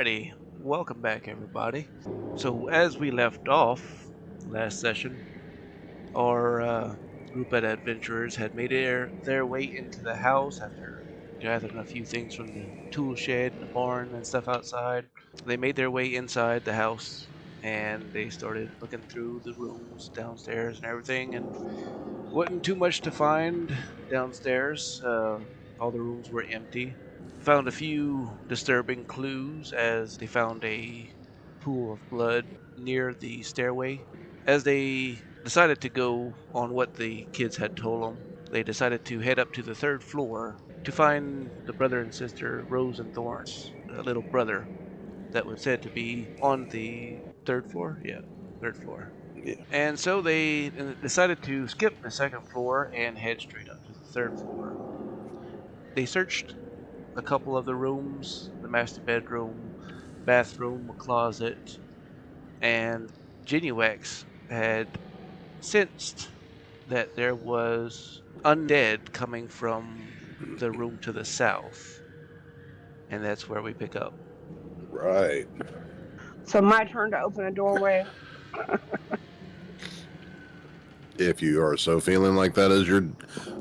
Alrighty, welcome back everybody. So as we left off last session, our group of adventurers had made their way into the house after gathering a few things from the tool shed and the barn and stuff outside. They made their way inside the house and they started looking through the rooms downstairs and everything, and wasn't too much to find downstairs. All the rooms were empty. Found a few disturbing clues as they found a pool of blood near the stairway. As they decided to go on what the kids had told them, they decided to head up to the third floor to find the brother and sister Rose and Thorns, a little brother that was said to be on the third floor. Yeah, third floor. Yeah. And so they decided to skip the second floor and head straight up to the third floor. They searched a couple of the rooms, the master bedroom, bathroom, a closet, and Genuex had sensed that there was undead coming from the room to the south. And that's where we pick up. Right. So my turn to open a doorway. If you are so feeling like that is your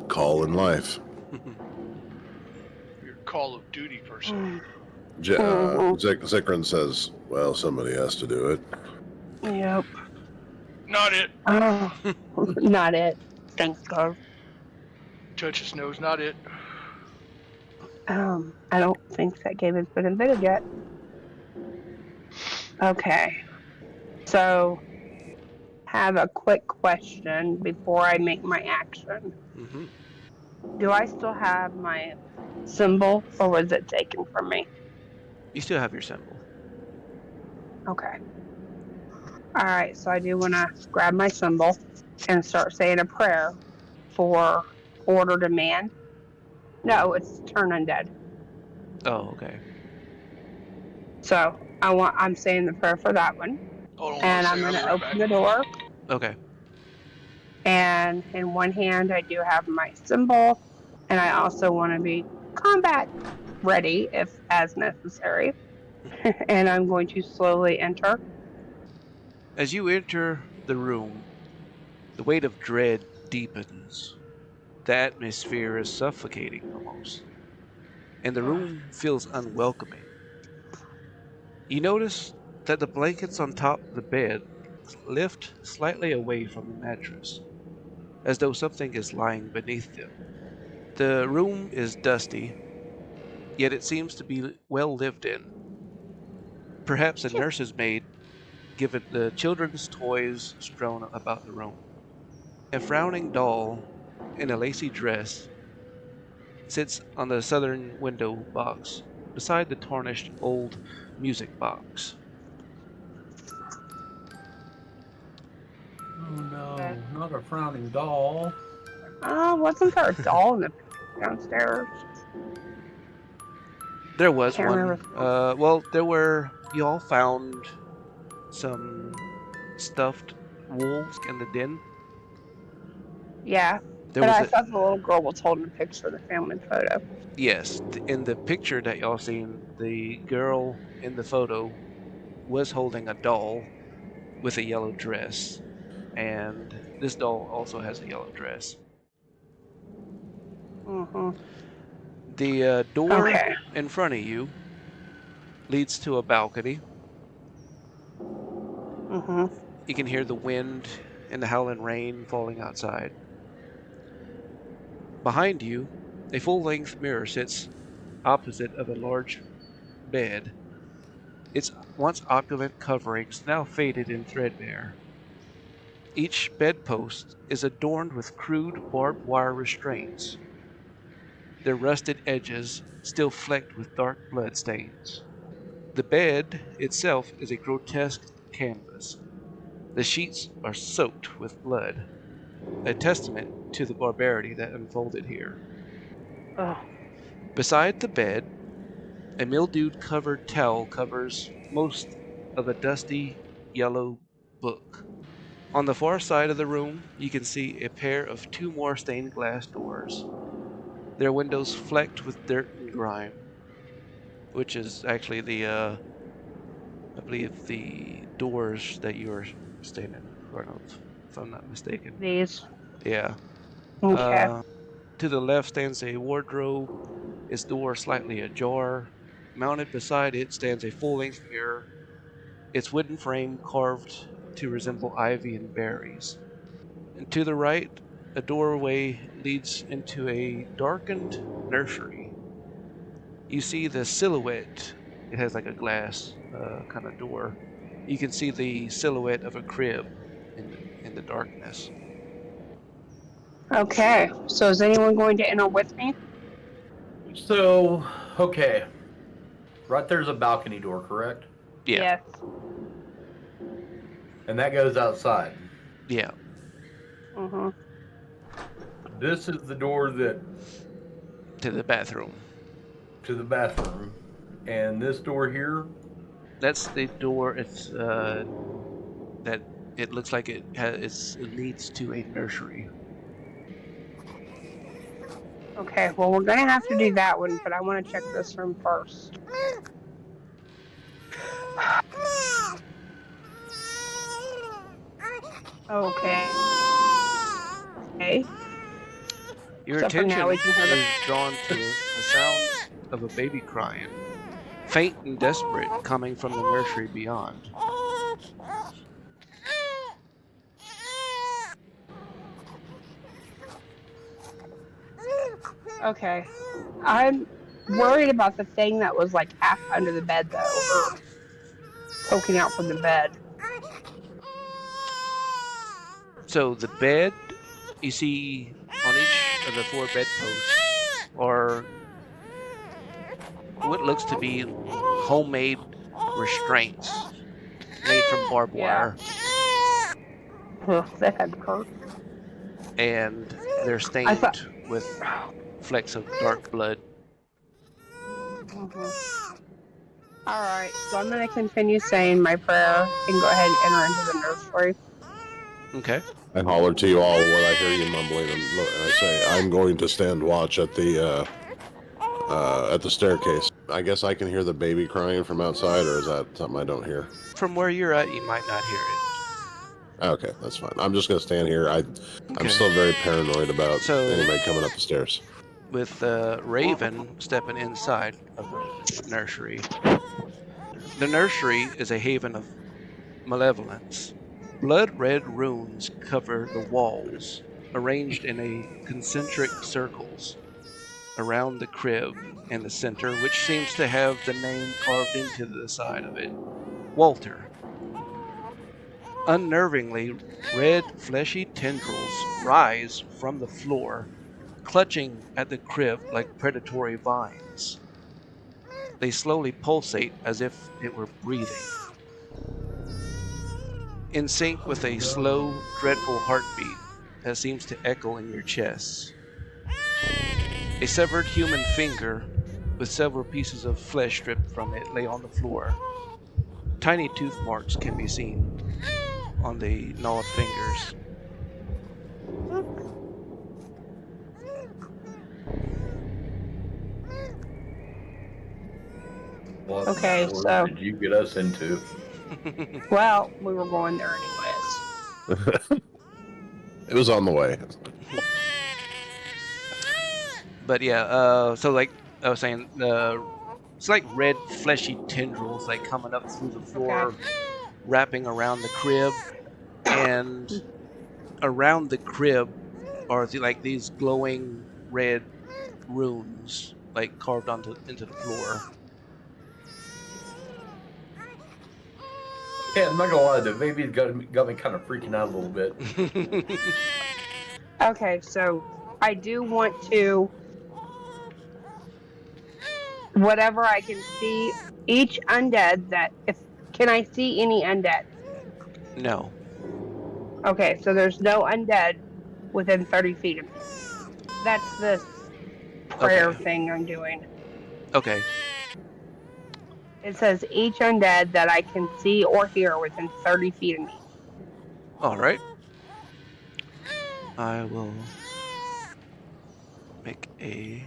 call in life. Your Call of Duty person. Xykryn says, well, somebody has to do it. Yep. Not it. Oh, not it. Thanks, God. Touch his nose, not it. I don't think that game has been invented yet. Okay. So, have a quick question before I make my action. Mm-hmm. Do I still have my symbol, or was it taken from me? You still have your symbol. Okay. Alright, so I do want to grab my symbol and start saying a prayer for order demand. No, it's turn undead. Oh, okay. So I'm saying the prayer for that one. Hold on And one I'm second, going I'll to be open right the back. door. Okay. And in one hand, I do have my symbol. And I also want to be combat ready if as necessary. And I'm going to slowly enter. As you enter the room, the weight of dread deepens. The atmosphere is suffocating almost, and the room feels unwelcoming. You notice that the blankets on top of the bed lift slightly away from the mattress, as though something is lying beneath them. The room is dusty, yet it seems to be well lived in. Perhaps a nurse's maid given the children's toys strewn about the room. A frowning doll in a lacy dress sits on the southern window box beside the tarnished old music box. Oh no, not a frowning doll. Wasn't there a doll in the downstairs? There was Can't one. remember. Well, there were. You all found some stuffed wolves in the den. Yeah. There But was I thought the little girl was holding a picture of the family photo. yes, in the picture that y'all seen, the girl in the photo was holding a doll with a yellow dress, and this doll also has a yellow dress. Mm-hmm. The door Okay. in front of you leads to a balcony. Mm-hmm. You can hear the wind and the howling rain falling outside. Behind you, a full-length mirror sits opposite of a large bed. Its once opulent coverings now faded and threadbare. Each bedpost is adorned with crude barbed wire restraints, their rusted edges still flecked with dark blood stains. The bed itself is a grotesque canvas. The sheets are soaked with blood, a testament to the barbarity that unfolded here. Oh. Beside the bed, a mildew-covered towel covers most of a dusty yellow book. On the far side of the room, you can see a pair of two more stained glass doors, their windows flecked with dirt and grime, which is actually the I believe the doors that you're standing in front of, if I'm not mistaken. These. Yeah. Okay. To the left stands a wardrobe, its door slightly ajar. Mounted beside it stands a full-length mirror, its wooden frame carved to resemble ivy and berries. And to the right, a doorway leads into a darkened nursery. You see the silhouette. It has like a glass kind of door. You can see the silhouette of a crib in the darkness. Okay. So is anyone going to enter with me? So, okay. Right there's a balcony door, correct? Yeah. Yes. And that goes outside. Yeah. Mm-hmm. This is the door that To the bathroom. to the bathroom. And this door here, That's the door. It's that it looks like it leads to a nursery. Okay. Well, we're gonna have to do that one, but I want to check this room first. Okay. Okay. Your So for now, attention we can hear is drawn to the sound of a baby crying, faint and desperate, coming from the nursery beyond. Okay. I'm worried about the thing that was like half under the bed, though, or poking out from the bed. So the bed you see on each of the 4 bedposts are what looks to be homemade restraints made from barbed Yeah. wire, Ugh, that had hurt. and they're stained thought- with flecks of dark blood. All right, so I'm going to continue saying my prayer and go ahead and enter into the nursery. Okay. I holler to you all when I hear you mumbling, and I say, "I'm going to stand watch at the staircase." I guess I can hear the baby crying from outside, or is that something I don't hear? From where you're at, you might not hear it. Okay, that's fine. I'm just gonna stand here. Okay. I'm still very paranoid about So- anybody coming up the stairs. With Raven stepping inside of the nursery. The nursery is a haven of malevolence. Blood red runes cover the walls, arranged in a concentric circles around the crib in the center, which seems to have the name carved into the side of it. Walter. Unnervingly, red fleshy tendrils rise from the floor, clutching at the crib like predatory vines. They slowly pulsate as if it were breathing, in sync with a slow, dreadful heartbeat that seems to echo in your chest. A severed human finger with several pieces of flesh stripped from it lay on the floor. Tiny tooth marks can be seen on the gnawed fingers. what Okay, door so- did you get us into? Well, we were going there anyways. It was on the way. But yeah, so like I was saying, it's like red fleshy tendrils like coming up through the floor, Okay. wrapping around the crib, and around the crib are like these glowing red runes like carved into the floor. Yeah, I'm not gonna lie, the baby's got me kind of freaking out a little bit. Okay, so I do want to, whatever I can see, each undead that, can I see any undead? No. Okay, so there's no undead within 30 feet of me. That's the prayer Okay. thing I'm doing. Okay. It says each undead that I can see or hear within 30 feet of me. All right. I will make a.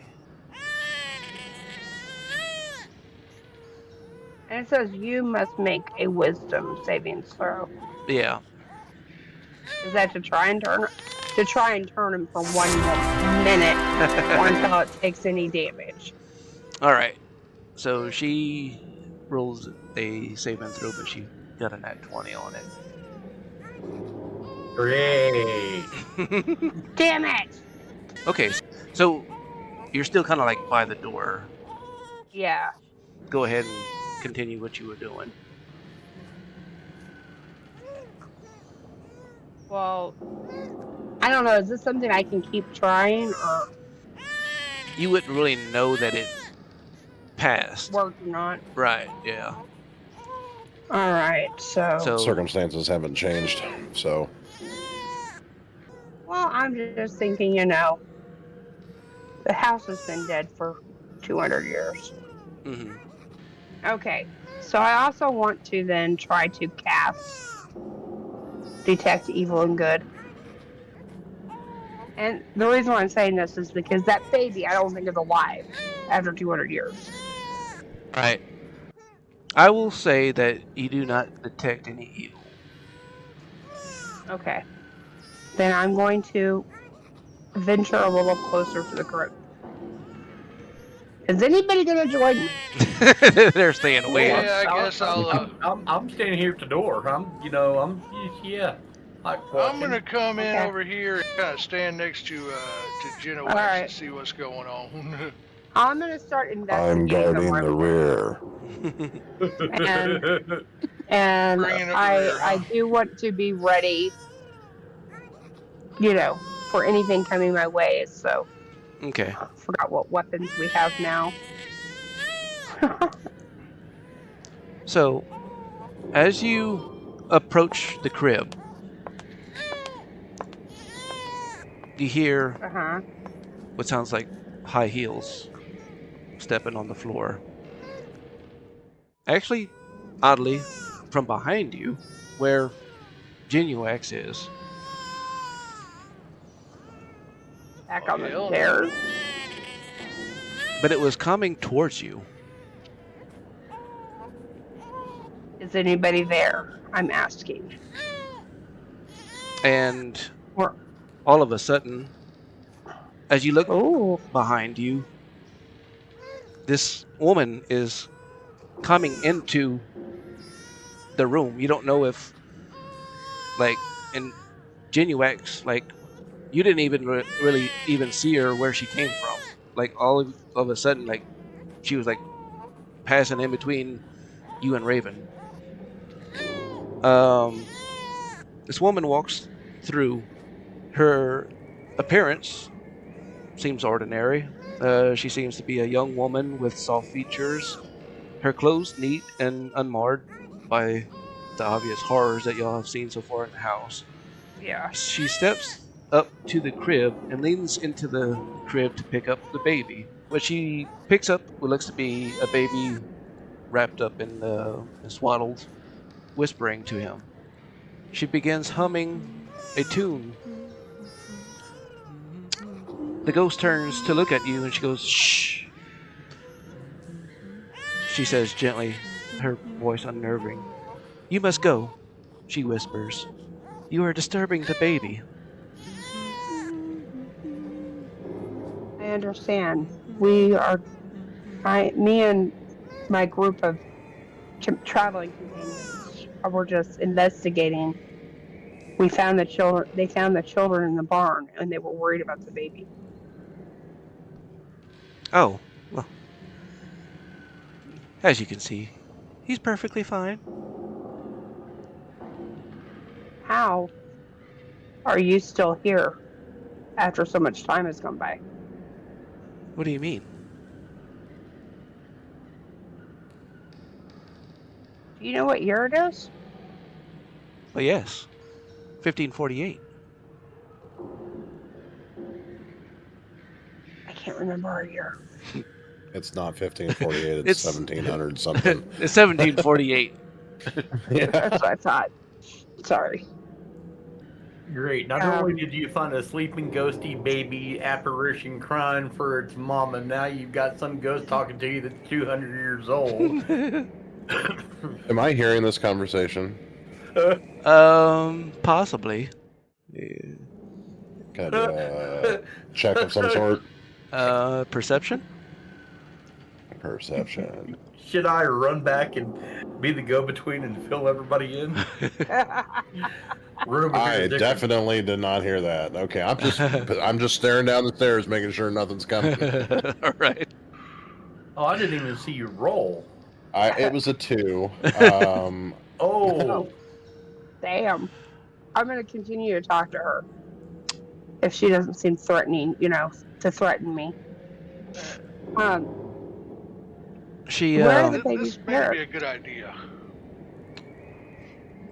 And it says you must make a wisdom saving throw. Yeah. Is that to try and turn him for 1 minute or until it takes any damage? All right. So she rolls a save and throw, but she got a nat 20 on Great. it. Damn it! Okay. So you're still kind of like by the door. Yeah. Go ahead and continue what you were doing. Well, I don't know. Is this something I can keep trying or You wouldn't really know that it passed. work or not? Right. Yeah. All right. So Circumstances haven't changed, so Well, I'm just thinking, the house has been dead for 200 years. mhm. Okay. So I also want to then try to cast Detect Evil and Good. And the reason why I'm saying this is because that baby I don't think is alive after 200 years. Right. I will say that you do not detect any evil. Okay. Then I'm going to venture a little closer to the group. Is anybody going to join me? They're staying away. Yeah, I guess I'll. I'm standing here at the door. Yeah. I'm gonna come in Okay. over here and kind of stand next to Jenna All Wax right. and see what's going on. I'm going to start I'm investigating guarding them the rear. And Bringing up the rear, I huh? do want to be ready, for anything coming my way. So Okay. I forgot what weapons we have now. So, as you approach the crib, you hear Uh-huh. what sounds like high heels stepping on the floor. Actually, oddly, from behind you, where Genuax is. Back Oh, on the hell no. stairs. But it was coming towards you. Is anybody there? I'm asking. And Or- all of a sudden, as you look Oh. behind you, this woman is coming into the room. You don't know if, in Genuax, you didn't even really even see her where she came from. All of a sudden, she was passing in between you and Raven. This woman walks through. Her appearance seems ordinary. She seems to be a young woman with soft features. Her clothes neat and unmarred by the obvious horrors that y'all have seen so far in the house. Yeah. She steps up to the crib and leans into the crib to pick up the baby. What she picks up what looks to be a baby wrapped up in swaddled, whispering to him. She begins humming a tune. The ghost turns to look at you and she goes, "Shh." She says gently, her voice unnerving. "You must go," she whispers. "You are disturbing the baby." I understand. Me and my group of traveling companions were just investigating. They found the children in the barn, and they were worried about the baby. Oh, well, as you can see, he's perfectly fine. How are you still here after so much time has gone by? What do you mean? Do you know what year it is? Well, yes, 1548. I can't remember our year. It's not 1548, It's- it's 1700 something. It's 1748. Yeah. That's what I thought. Sorry. Great. Not only did you find a sleeping ghosty baby apparition crying for its mama, now you've got some ghost talking to you that's 200 years old. Am I hearing this conversation? Possibly. Yeah. Can I do a check of some sort? Perception? Perception. Should I run back and be the go-between and fill everybody in? Room I here definitely did not hear that. Okay, I'm just staring down the stairs, making sure nothing's coming. All right. Oh, I didn't even see you roll. It was a 2. Oh, Damn. I'm going to continue to talk to her. If she doesn't seem threatening, to threaten me. She Where are the This baby's may be parents? a good idea.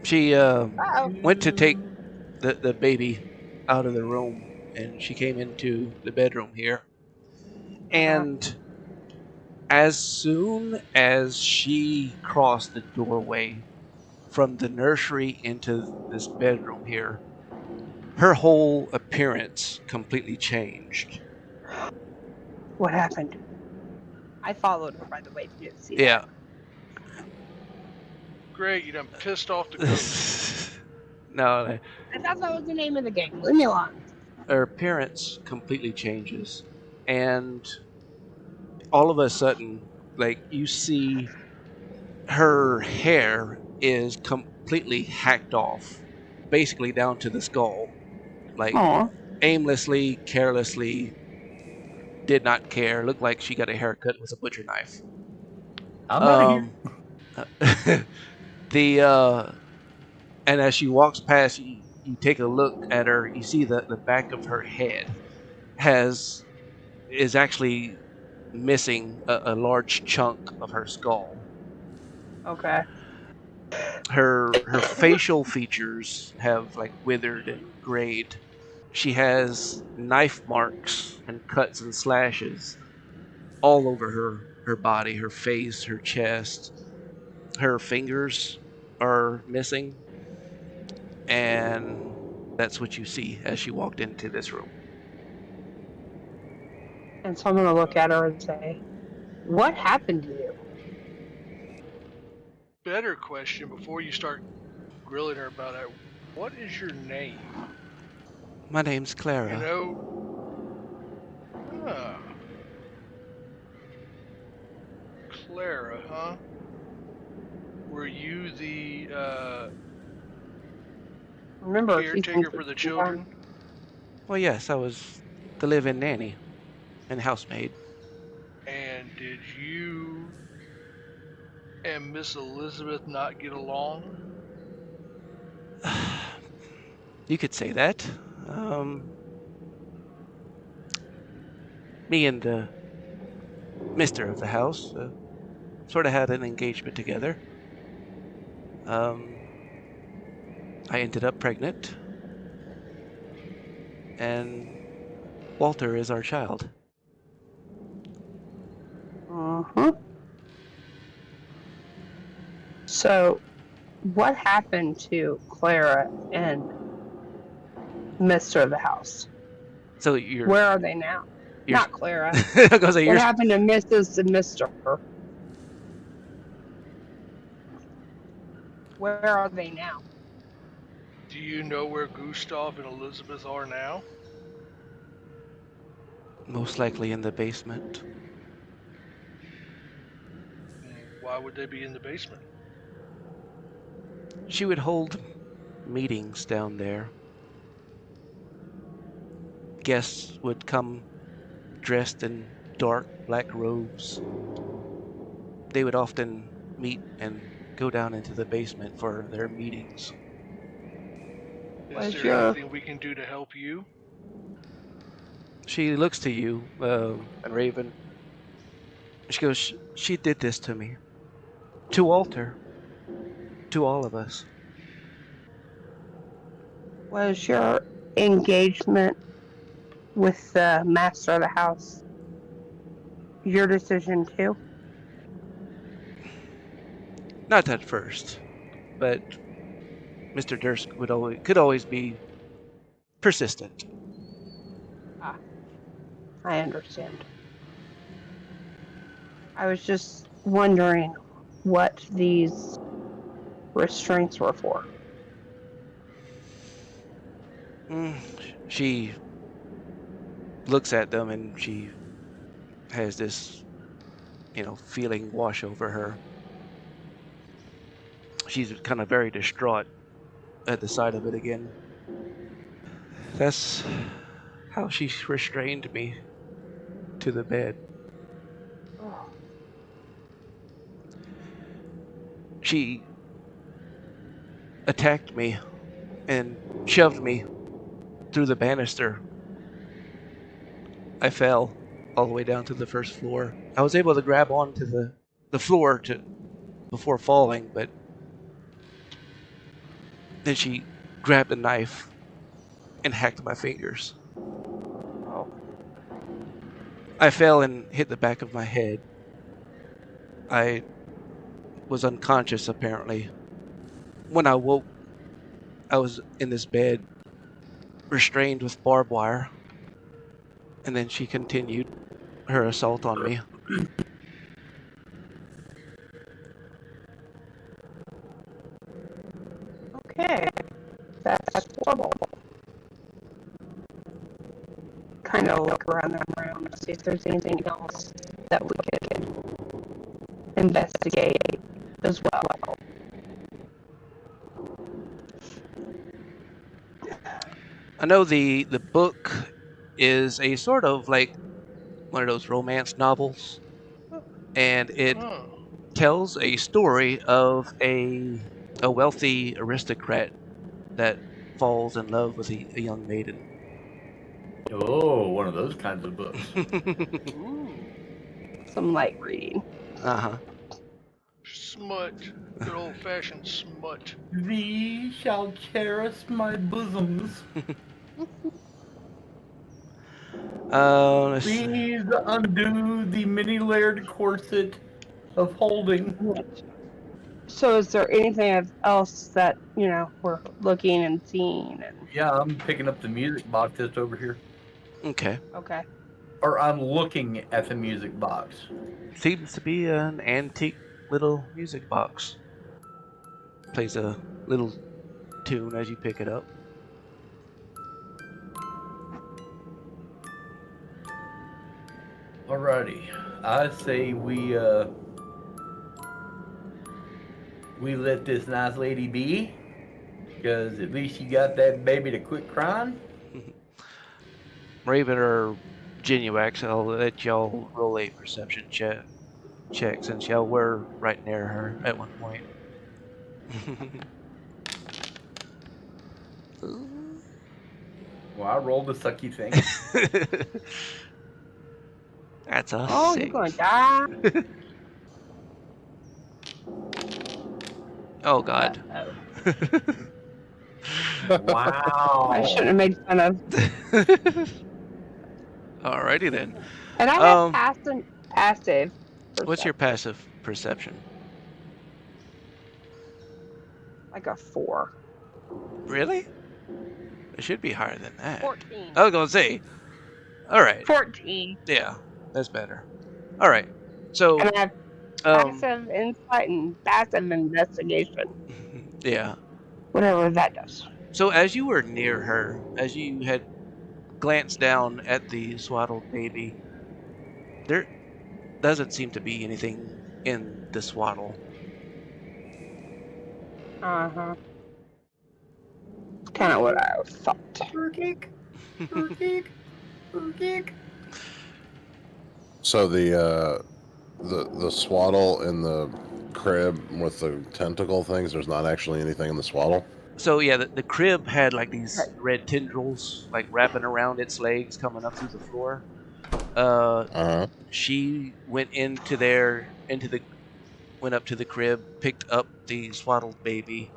she Uh-oh. went to take the baby out of the room, and she came into the bedroom here. And as soon as she crossed the doorway from the nursery into this bedroom here, her whole appearance completely changed. What happened? I followed her, by the way, if you didn't see Yeah. Great, you done pissed off the ghost. No, that. I thought that was the name of the game. Leave me alone. her appearance completely changes, and all of a sudden, like, you see her hair is completely hacked off, basically down to the skull. Like, Aw. aimlessly, carelessly, did not care. Looked like she got a haircut with a butcher knife. I'm out of here. And as she walks past, you take a look at her. You see that the back of her head is actually missing a large chunk of her skull. Okay. Her facial features have like withered and grayed. She has knife marks and cuts and slashes all over her body, her face, her chest. Her fingers are missing, and that's what you see as she walked into this room. And so I'm going to look at her and say, what happened to you? Better question before you start grilling her about it. What is your name? My name's Klara. Klara, huh? Were you the Remember, caretaker for the children? Well, yes, I was the live-in nanny and housemaid. And did you and Miss Elizabeth not get along? You could say that. Me and Mr. of the house sort of had an engagement together. I ended up pregnant, and Walter is our child. So, what happened to Klara and Mr. of the house? So you're Where are they now? Not Klara. I was like, What happened to Mrs. and Mr.? Where are they now? Do you know where Gustav and Elizabeth are now? Most likely in the basement. Why would they be in the basement? She would hold meetings down there. Guests would come dressed in dark black robes. They would often meet and go down into the basement for their meetings. Is there anything we can do to help you? She looks to you, and Raven. She goes, she did this to me. To Walter. To all of us. Was your engagement with the master of the house your decision too? Not at first, but Mr. Durst could always be persistent. I understand. I was just wondering what these restraints were for. She looks at them and she has this, feeling wash over her. She's kind of very distraught at the sight of it again. That's how she restrained me to the bed. She attacked me and shoved me through the banister. I fell all the way down to the first floor. I was able to grab onto the floor before falling, but then she grabbed a knife and hacked my fingers. I fell and hit the back of my head. I was unconscious, apparently. When I woke, I was in this bed, restrained with barbed wire. And then she continued her assault on me. Okay, that's horrible. Kind of look around the room to see if there's anything else that we could investigate as well. I know the book is a sort of like one of those romance novels, and it tells a story of a wealthy aristocrat that falls in love with a young maiden. Oh, one of those kinds of books. Some light reading. Uh-huh. Smut. Good old-fashioned smut. Thee shall cherish my bosoms. Let's see. Please undo the many-layered corset of holding. So is there anything else that, we're looking and seeing? Yeah, I'm picking up the music box that's over here. Okay. Okay. Or I'm looking at the music box. Seems to be an antique little music box. Plays a little tune as you pick it up. Alrighty, I say we let this nice lady be, because at least you got that baby to quit crying. Raven or Genuax, I'll let y'all roll a perception check since y'all were right near her at one point. Well, I rolled a sucky thing. That's a Oh, 6. you're gonna die. Oh god. Wow. I shouldn't have made fun of. Alrighty then. And I have passive. What's your passive perception? Like a 4. Really? It should be higher than that. 14. I was gonna say. Alright. 14. Yeah, that's better. Alright. So And I have passive insight and passive investigation. yeah. Whatever that does. So as you were near her, as you had glanced down at the swaddled baby, there doesn't seem to be anything in the swaddle. Uh-huh. Kind of what I thought. So the swaddle in the crib with the tentacle things, there's not actually anything in the swaddle? So yeah, the crib had like these red tendrils like wrapping around its legs coming up through the floor. She went went up to the crib, picked up the swaddled baby,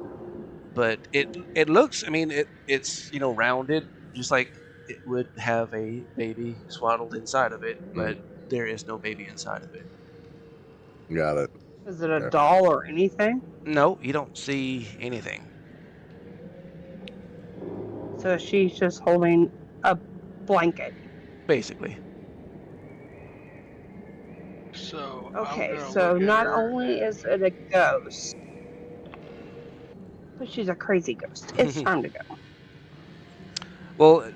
but it looks, I mean, it's rounded, just like it would have a baby swaddled inside of it, but there is no baby inside of it. Got it. Is it a doll or anything? No, you don't see anything. So she's just holding a blanket. Basically. So So I'm Okay, gonna so look at not her. only is it a ghost, but she's a crazy ghost. It's time to go. Well,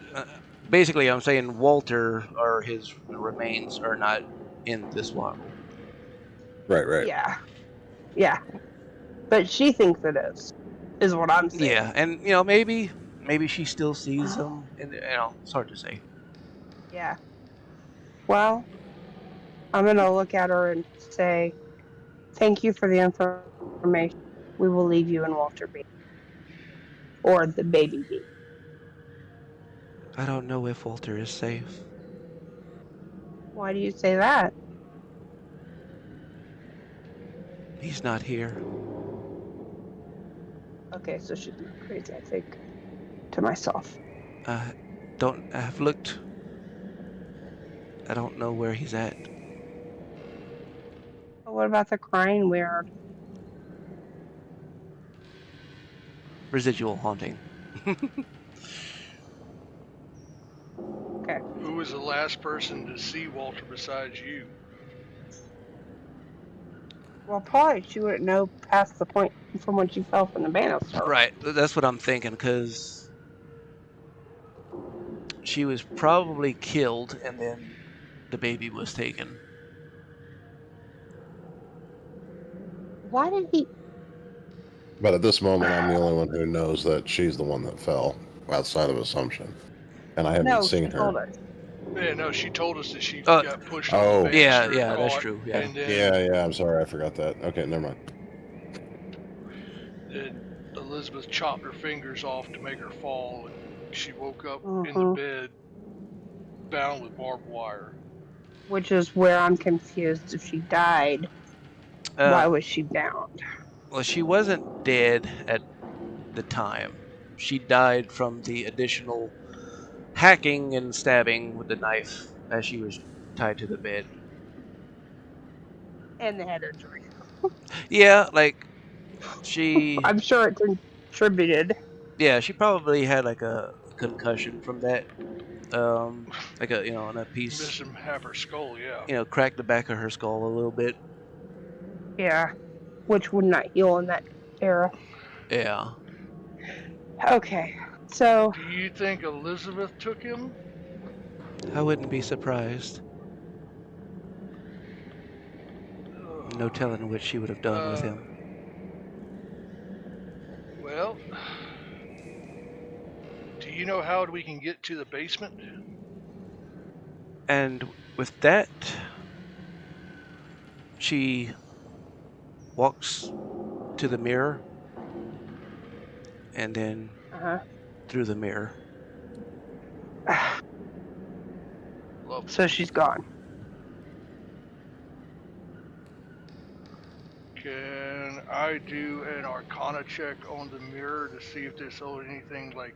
basically, I'm saying Walter or his remains are not in this waddle. Right. Yeah, yeah. But she thinks it is what I'm Yeah, saying. and maybe she still sees them, and it's hard to say. Yeah. Well, I'm gonna look at her and say, "Thank you for the information. We will leave you in Walter B. Or the baby B." I don't know if Walter is safe. Why do you say that? He's not here. Okay, so she's not crazy. I think to myself. I I've looked. I don't know where he's at. But what about the crying weird? Residual haunting. Okay. Who was the last person to see Walter besides you? Well, probably she wouldn't know past the point from when she fell from the banister. Right. That's what I'm thinking, because she was probably killed and then the baby was taken. Why did he? But at this moment, I'm the only one who knows that she's the one that fell, outside of Assumption, and I haven't No, seen she her. told us. Yeah, no, she told us that she Uh, got pushed off the Oh. Yeah, banister, yeah, that's caught, true. Yeah. and then Yeah. I'm sorry, I forgot that. Okay, never mind. Elizabeth chopped her fingers off to make her fall, and she woke up in the Mm-hmm. bed bound with barbed wire. Which is where I'm confused. If she died, Uh, why was she bound? well, she wasn't dead at the time. She died from the additional hacking and stabbing with the knife as she was tied to the bed. And the head injury. Yeah, like she, I'm sure it contributed. she probably had like a concussion from that. Like and a piece, Missing half her skull, yeah. cracked the back of her skull a little bit. Yeah. Which would not heal in that era. Yeah. Okay. So, Do you think Elizabeth took him? I wouldn't be surprised. No telling what she would have done with him. Well, do you know how we can get to the basement? And with that, she walks to the mirror and then through the mirror. Lovely. So she's gone. Can I do an Arcana check on the mirror to see if there's anything like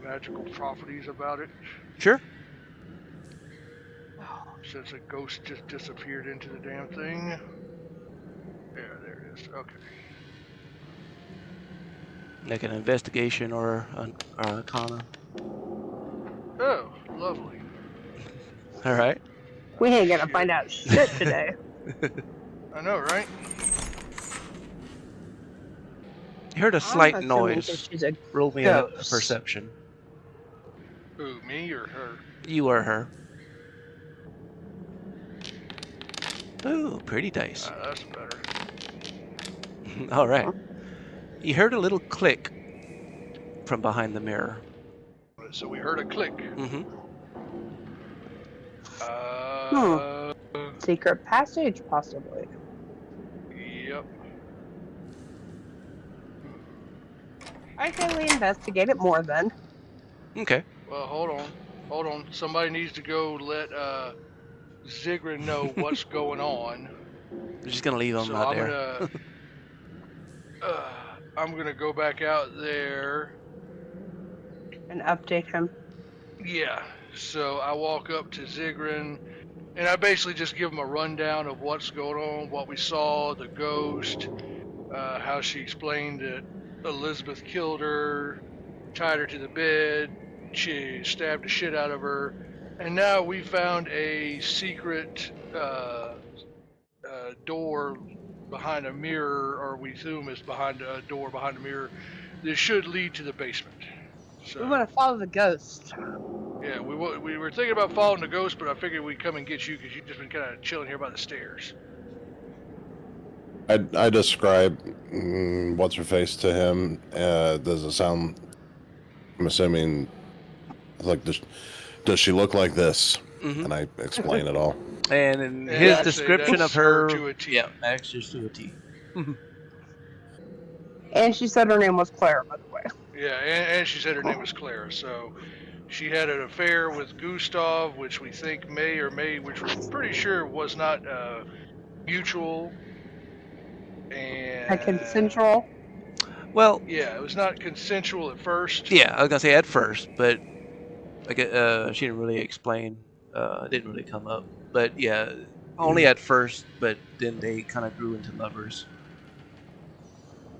magical properties about it? Sure. Since a ghost just disappeared into the damn thing. Yeah, there it is. Okay. Like an investigation or an arcana. Oh, lovely. All right. We ain't gonna find out shit today. I know, right? You heard a I'm slight assuming noise. that she's a Roll me a ghost. perception. Who, me or her? You or her. Ooh, pretty dice. That's better. All right. You heard a little click from behind the mirror. So we heard a click. Mm-hmm. Secret passage, possibly. Yep. I say we investigate it more then. Okay. Well, hold on. Somebody needs to go let Xykryn know what's going on. I'm just gonna leave him So out there. I'm gonna go back out there. And update him. Yeah. So I walk up to Xykryn, and I basically just give him a rundown of what's going on, what we saw, the ghost, how she explained that Elizabeth killed her, tied her to the bed, she stabbed the shit out of her, and now we found a secret door behind a mirror, or we assume is behind a door behind a mirror. This should lead to the basement. So We want to follow the ghost. yeah, we were thinking about following the ghost, but I figured we'd come and get you because you've just been kind of chilling here by the stairs. I describe what's her face to him. Does it sound? I'm assuming like does she look like this? Mm-hmm. And I explain it all. And in And his actually, description that's of her, to a T. yeah, actually to a T. And she said her name was Klara, by the way. Yeah, and she said her name was Klara. So she had an affair with Gustav, which we think which we're pretty sure was not mutual. And Consensual. Well, yeah, it was not consensual at first. yeah, I was gonna say at first, but like she didn't really explain. It didn't really come up, but yeah, only at first. But then they kind of grew into lovers.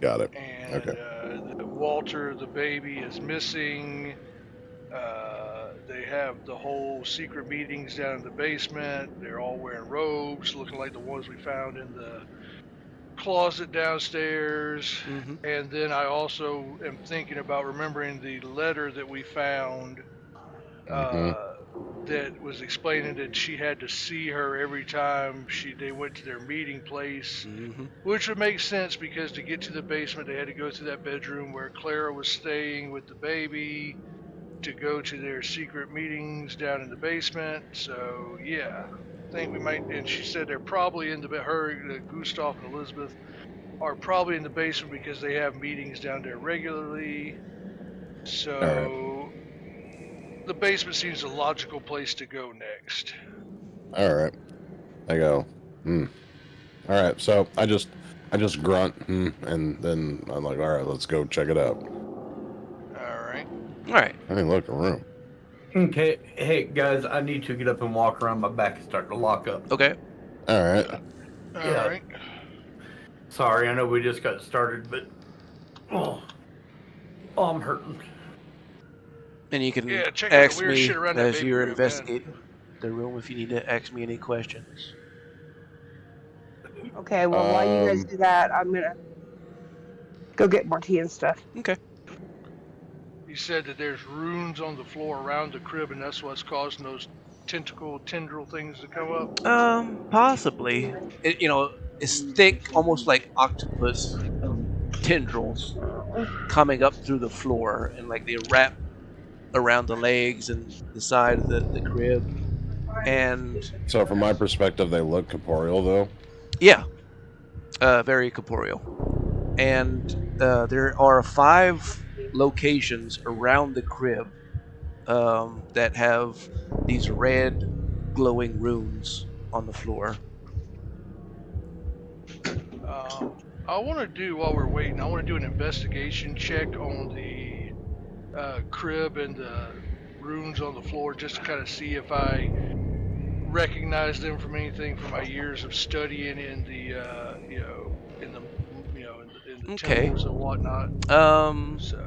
Got it. And Okay. Walter, the baby, is missing. They have the whole secret meetings down in the basement. They're all wearing robes, looking like the ones we found in the closet downstairs. Mm-hmm. And then I also am thinking about remembering the letter that we found that was explaining that she had to see her every time they went to their meeting place, Mm-hmm. which would make sense because to get to the basement they had to go through that bedroom where Klara was staying with the baby to go to their secret meetings down in the basement. So yeah, I think we might. And she said they're probably in Gustav and Elizabeth are probably in the basement because they have meetings down there regularly. So the basement seems a logical place to go next. All right. I go. All right. So I just grunt, and then I'm like, all right, let's go check it out. All right. I mean, look, a room. Okay, hey guys, I need to get up and walk around. My back is starting to lock up. Okay. All right. All right. Sorry, I know we just got started, but I'm hurting. And you can check out the ask weird me shit around that as baby you're room, investigating the room if you need to ask me any questions. Okay, well, while you guys do that, I'm going to go get more tea and stuff. Okay. You said that there's runes on the floor around the crib, and that's what's causing those tendril things to come up? Possibly. It's thick, almost like octopus tendrils coming up through the floor, and like they wrap around the legs and the side of the crib. And so from my perspective, they look corporeal, though. Yeah, very corporeal. And there are 5 locations around the crib that have these red glowing runes on the floor. I want to do, while we're waiting, I want to do an investigation check on the crib and the runes on the floor, just to kind of see if I recognize them from anything from my years of studying in the temples and whatnot. So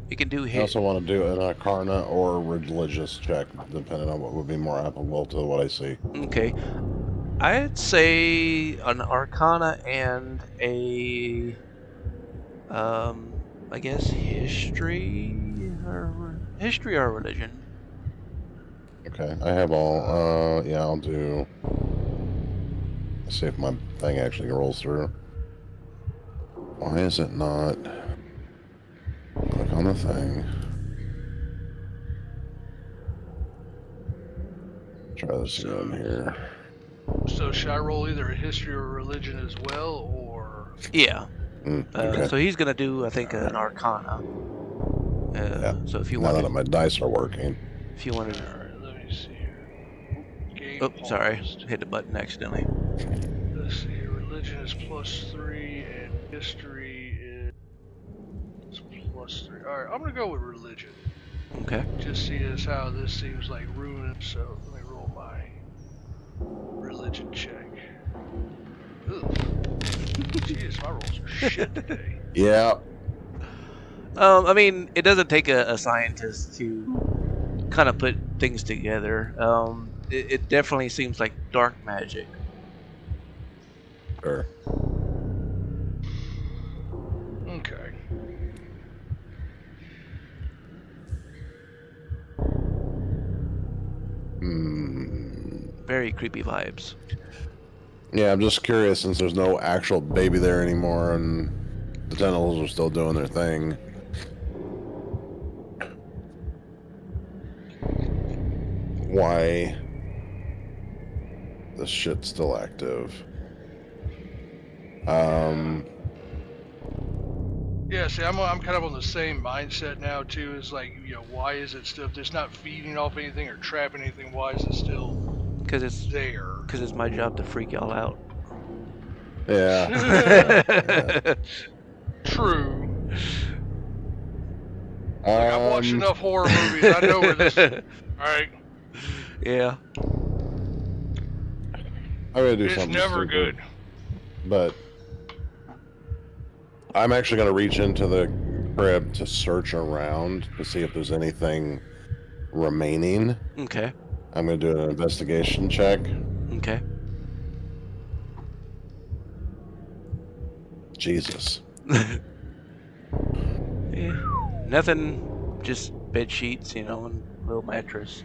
you can do I here. also want to do an arcana or a religious check, depending on what would be more applicable to what I see. Okay. I'd say an arcana and a I guess history or religion. Okay, I have all. Yeah, I'll do. Let's see if my thing actually rolls through. Why is it not? Click on the thing. Try this again here. So should I roll either a history or a religion as well, or? Yeah. Okay. So he's gonna do, I think, an arcana. Yeah. So if you Now want, that my dice are working. if you want to. Alright, let me see here. Oh, sorry, hit the button accidentally. Let's see here. Religion is +3 and history is +3. Alright, I'm gonna go with religion. Okay. Just see as how this seems like ruin. So let me roll my religion check. Ugh. Jeez, my rolls are shit today. Yeah. I mean, it doesn't take a scientist to kind of put things together. it definitely seems like dark magic. Sure. Okay. Very creepy vibes. Yeah, I'm just curious since there's no actual baby there anymore and the tentacles are still doing their thing. Why this shit's still active? Yeah, see, I'm kind of on the same mindset now too. Is like, why is it still? If it's not feeding off anything or trapping anything, why is it still Because there? my job to freak y'all out. Yeah. True. Like, I've watched enough horror movies. I know where this. All right. Yeah. I'm gonna do It's something never stupid, good. but I'm actually gonna reach into the crib to search around to see if there's anything remaining. Okay. I'm gonna do an investigation check. Okay. Jesus. Yeah. Nothing. Just bed sheets, and a little mattress.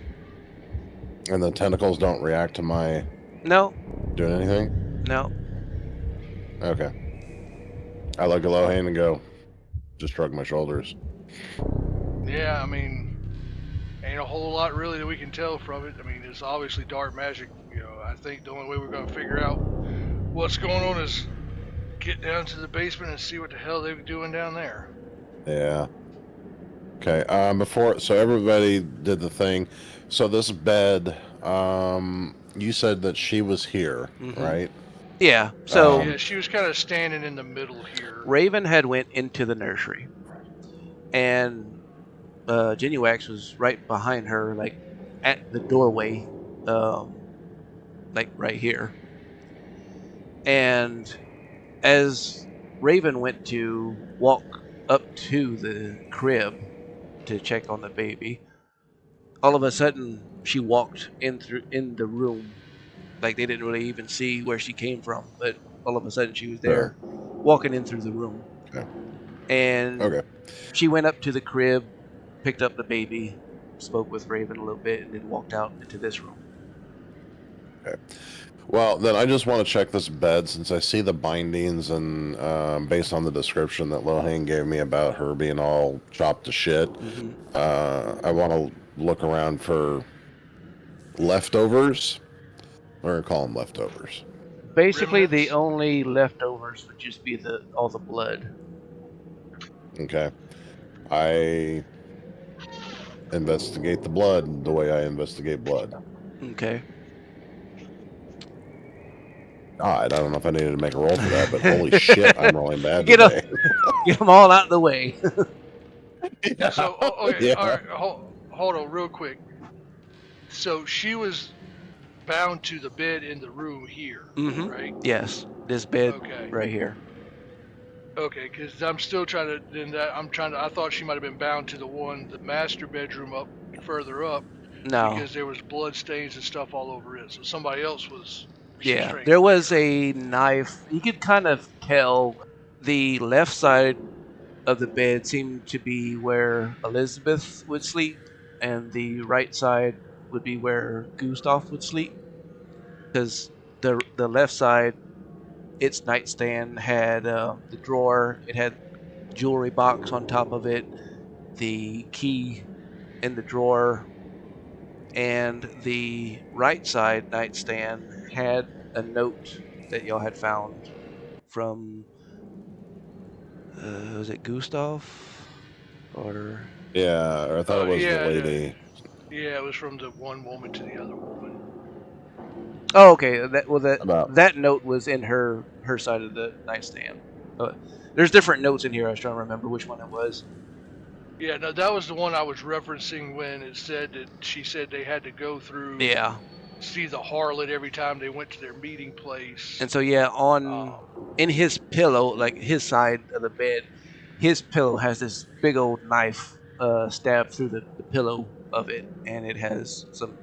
And the tentacles don't react to my No. doing anything? No. Okay. I look at Lohan and go, just shrug my shoulders. Yeah, I mean, ain't a whole lot really that we can tell from it. I mean, it's obviously dark magic. I think the only way we're going to figure out what's going on is get down to the basement and see what the hell they're doing down there. Yeah. Okay. So everybody did the thing. So this bed, you said that she was here, right? Yeah. So Yeah, she was kind of standing in the middle here. Raven had went into the nursery, and Genuax was right behind her, like at the doorway, like right here. And as Raven went to walk up to the crib to check on the baby, all of a sudden she walked in the room. Like they didn't really even see where she came from, but all of a sudden she was there, walking in through the room. Okay. And she went up to the crib, picked up the baby, spoke with Raven a little bit, and then walked out into this room. Okay. Well, then I just want to check this bed since I see the bindings and based on the description that Lohan gave me about her being all chopped to shit, I want to look around for leftovers. We're going to call them leftovers. Basically, the Remnants? only leftovers would just be all the blood. Okay. I investigate the blood the way I investigate blood. Okay. God, I don't know if I needed to make a roll for that, but holy shit, I'm rolling bad Get today. Get them all out of the way. Yeah. So, okay, Yeah. all right, hold on real quick. So she was bound to the bed in the room here, right? Yes, this bed Okay. right here. Okay, because I'm still trying to. I thought she might have been bound to the master bedroom up further up. No. Because there was blood stains and stuff all over it. So somebody else was. Yeah, there was a knife. You could kind of tell the left side of the bed seemed to be where Elizabeth would sleep, and the right side would be where Gustav would sleep. Because the left side, its nightstand had the drawer. It had jewelry box on top of it, the key in the drawer, and the right side nightstand had a note that y'all had found from was it Gustav or Yeah, or I thought it was yeah, the lady. Yeah, it was from the one woman to the other woman. Oh, okay. That note was in her side of the nightstand. There's different notes in here. I was trying to remember which one it was. Yeah, no, that was the one I was referencing when it said that she said they had to go through. Yeah. See the harlot every time they went to their meeting place. And so yeah, in his pillow, like his side of the bed, his pillow has this big old knife stabbed through the pillow of it, and it has some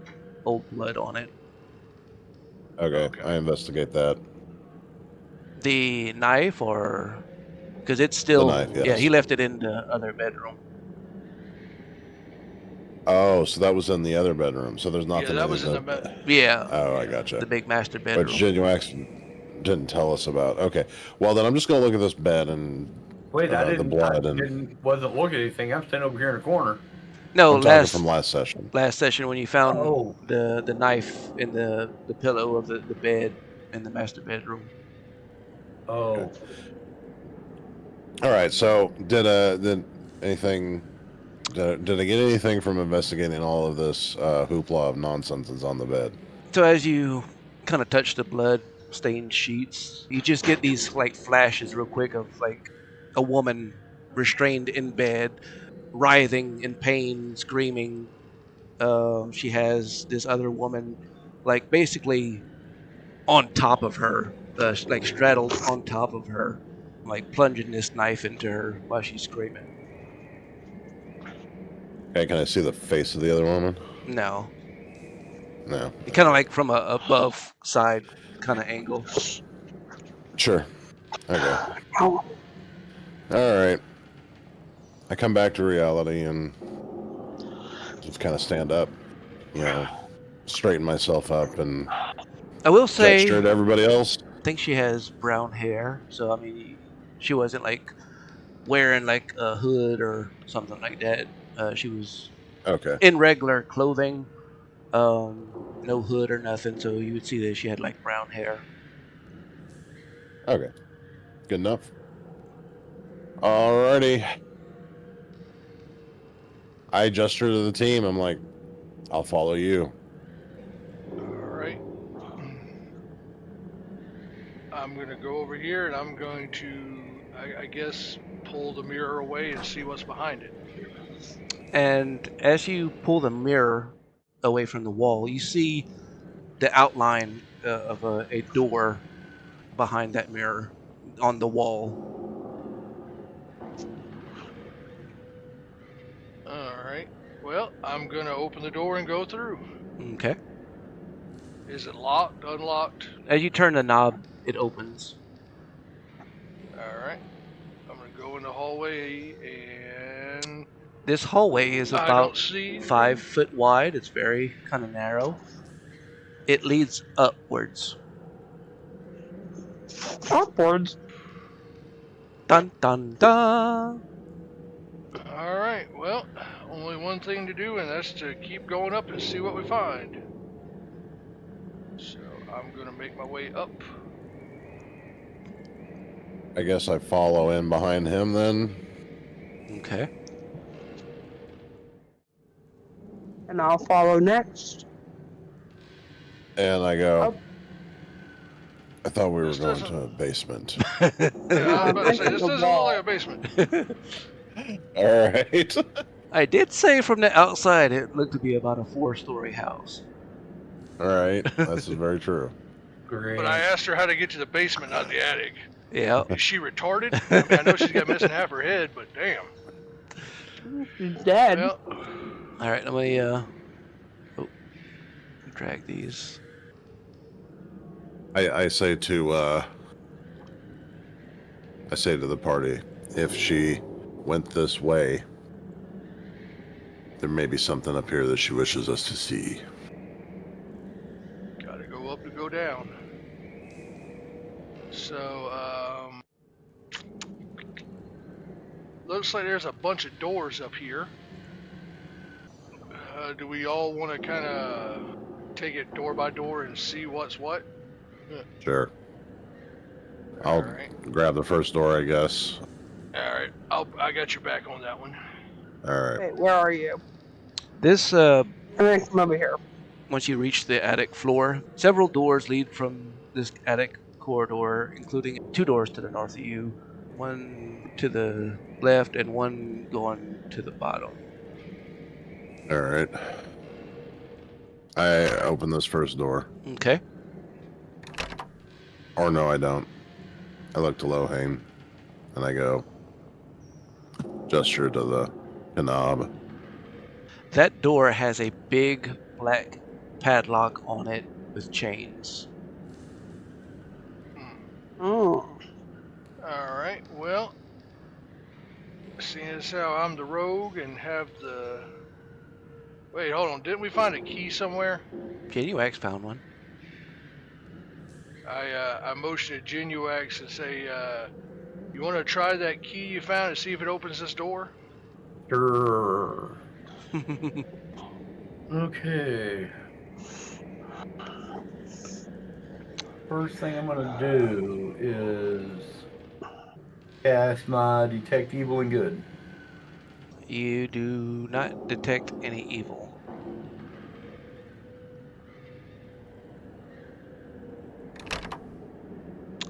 old blood on it. Okay, I investigate that. The knife, or because it's The still knife, yeah, yes. he left it in the other bedroom. Oh, so that was in the other bedroom. So there's nothing that in was in the Yeah, Oh, I yeah. gotcha. the big master Which bedroom. didn't tell us about. Okay, well then I'm just gonna look at this bed and Wait, I the blood and wasn't looking at anything. I'm standing over here in the corner. No, I'm talking from last session. last session when you found Oh. the knife in the pillow of the bed in the master bedroom. Oh. All right, so did anything? Did I get anything from investigating all of this hoopla of nonsense that's on the bed? So as you kind of touch the blood stained sheets, you just get these like flashes real quick of like a woman restrained in bed, writhing in pain, screaming. She has this other woman, like basically on top of her, like straddled on top of her, like plunging this knife into her while she's screaming. Okay, can I see the face of the other woman? No, No. it kind of like from a above side kind of angle. Sure. Okay. Oh, All right. I come back to reality and just kind of stand up, straighten myself up and I will say, gesture to everybody else. I think she has brown hair, so I mean, she wasn't like wearing like a hood or something like that. She was Okay. in regular clothing, no hood or nothing, so you would see that she had like brown hair. Okay. Good enough. Alrighty. I gesture to the team. I'm like, I'll follow you. All right. I'm gonna go over here and I'm going to, I guess, pull the mirror away and see what's behind it. And as you pull the mirror away from the wall, you see the outline of a door behind that mirror on the wall. All right. Well, I'm gonna open the door and go through. Okay. Is it locked? Unlocked? As you turn the knob, it opens. All right. I'm gonna go in the hallway and This hallway is I about don't see 5 foot wide. It's very kind of narrow. It leads upwards. upwards. Dun dun dun. All right. Well, only one thing to do, and that's to keep going up and see what we find. So I'm gonna make my way up. I guess I follow in behind him then. Okay. And I'll follow next. And I go, Oh. I thought we were This going doesn't- to a basement. Yeah, I was about to say, this The doesn't wall. look like a basement. All right. I did say from the outside it looked to be about a 4-story house. All right. That's very true. Great. But I asked her how to get to the basement, not the attic. Yeah. Is she retarded? I mean, I know she's got missing half her head, but damn. She's dead. Well, All right, let me drag these. I say to the party, if she went this way, there may be something up here that she wishes us to see. gotta go up to go down. So, looks like there's a bunch of doors up here. Do we all want to kind of take it door by door and see what's what? Sure. All I'll right. grab the first door, I guess. All right. I got your back on that one. All right. Wait, where are you? This I'm gonna come over here. once you reach the attic floor, several doors lead from this attic corridor, including 2 doors to the north of you, one to the left and one going to the bottom. All right. I open this first door. Okay. Or no, I don't. I look to Lohane, and I go, gesture to the knob. That door has a big black padlock on it with chains. Oh. Alright, well, seeing as how I'm the rogue and have the... Wait, hold on, didn't we find a key somewhere? Genuax found one. I motion at Genuax and say, you want to try that key you found and see if it opens this door? Sure. Okay. First thing I'm gonna do is cast my detect evil and good. You do not detect any evil.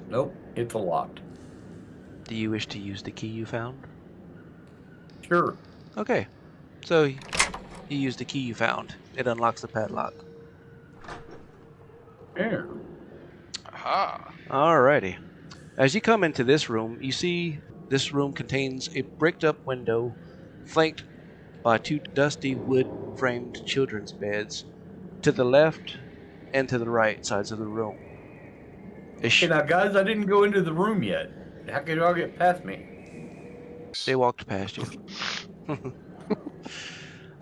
Nope, it's a locked. Do you wish to use the key you found? Sure. Okay, so you use the key you found. It unlocks the padlock. Yeah. Aha. Alrighty. As you come into this room, you see this room contains a bricked up window flanked by two dusty wood-framed children's beds to the left and to the right sides of the room. Okay, now guys, I didn't go into the room yet. How could y'all get past me? They walked past you. Okay,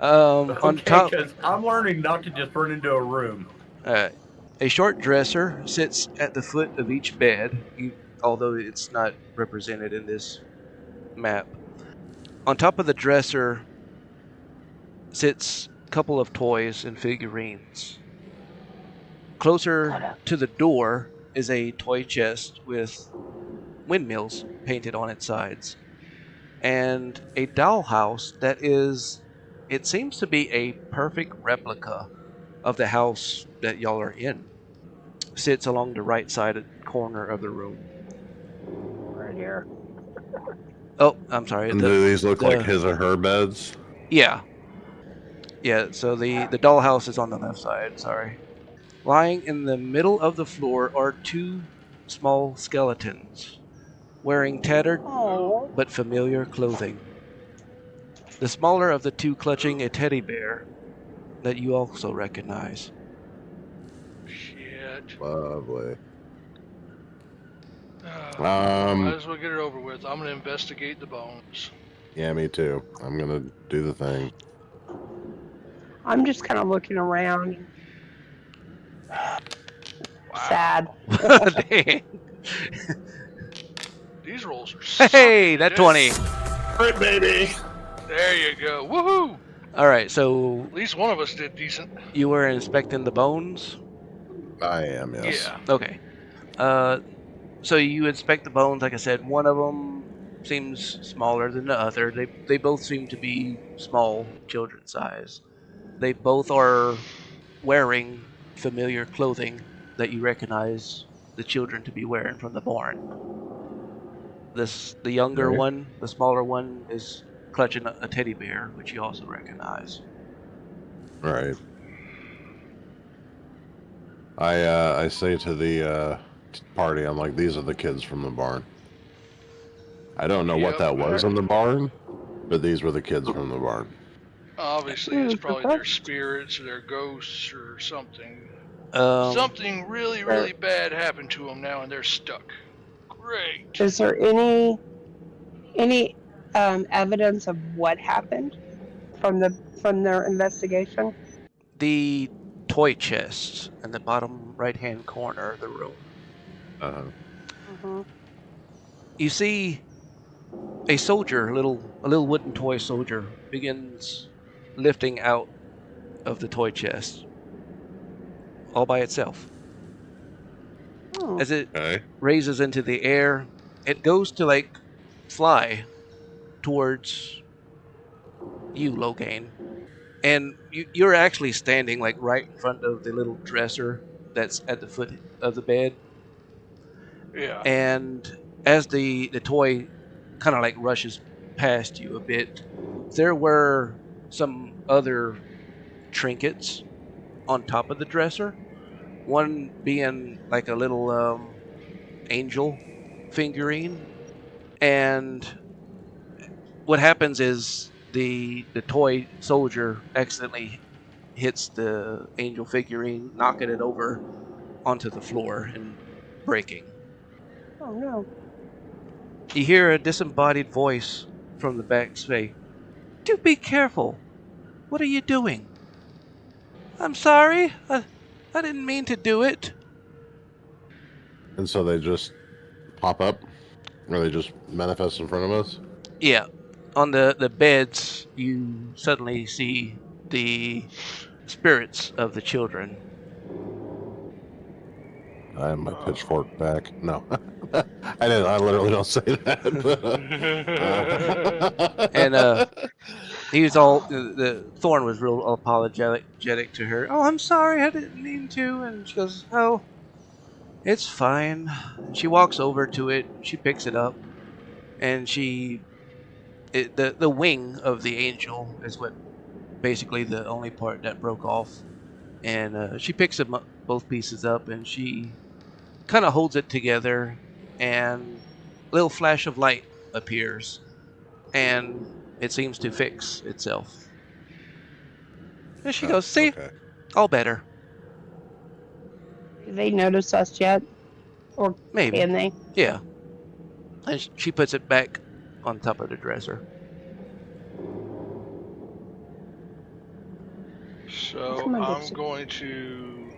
On top, because I'm learning not to just run into a room. a short dresser sits at the foot of each bed, although it's not represented in this map. On top of the dresser sits a couple of toys and figurines. Closer to the door is a toy chest with windmills painted on its sides, and a dollhouse that is, it seems to be a perfect replica of the house that y'all are in. Sits along the right side corner of the room. Right here. Oh, I'm sorry. And do these look like his or her beds? Yeah. Yeah, so the dollhouse is on the left side, sorry. Lying in the middle of the floor are two small skeletons, wearing tattered Oh. but familiar clothing. The smaller of the two clutching a teddy bear that you also recognize. Shit. Lovely. Might as well get it over with. I'm gonna investigate the bones. Yeah, me too. I'm gonna do the thing. I'm just kind of looking around. Wow. Sad. Dang. These rolls are Hey, sucking that dick. 20. Right, baby. There you go. Woohoo! Alright, so At least one of us did decent. you were inspecting the bones? I am, yes. Yeah. Okay. So you inspect the bones, like I said, one of them seems smaller than the other. They both seem to be small, children size. They both are wearing familiar clothing that you recognize the children to be wearing from the barn. The younger Okay. one, the smaller one, is clutching a teddy bear, which you also recognize. All right. I say to the party, I'm like, these are the kids from the barn. I don't know what Yep. that was in the barn, but these were the kids from the barn. Obviously, it's probably their spirits or their ghosts or something. Something really, really bad happened to them now, and they're stuck. Great. Is there any evidence of what happened from their investigation? The toy chest in the bottom right-hand corner of the room. Mm-hmm. You see a soldier, a little wooden toy soldier, begins lifting out of the toy chest all by itself. Oh. As it Okay. raises into the air, it goes to like fly towards you, Logain. And you're actually standing like right in front of the little dresser that's at the foot of the bed. Yeah. And as the toy kind of like rushes past you a bit, there were some other trinkets on top of the dresser. One being like a little angel figurine. And what happens is the toy soldier accidentally hits the angel figurine, knocking it over onto the floor and breaking. Oh no. You hear a disembodied voice from the back say, "Do be careful. What are you doing?" "I'm sorry. I didn't mean to do it." And so they just pop up, or they just manifest in front of us. Yeah. On the beds, you suddenly see the spirits of the children. I have my pitchfork back. No, I didn't. I literally don't say that. But, And he was all the Thorn was real apologetic to her. "Oh, I'm sorry, I didn't mean to." And she goes, "Oh, it's fine." And she walks over to it. She picks it up, and the wing of the angel is what basically the only part that broke off. And she picks them up, both pieces up, and she kind of holds it together, and a little flash of light appears, and it seems to fix itself. And she goes, "See, okay. all better." Do they notice us yet? Or Maybe. can they? Yeah. And she puts it back on top of the dresser. So Come on, I'm Dixie. going to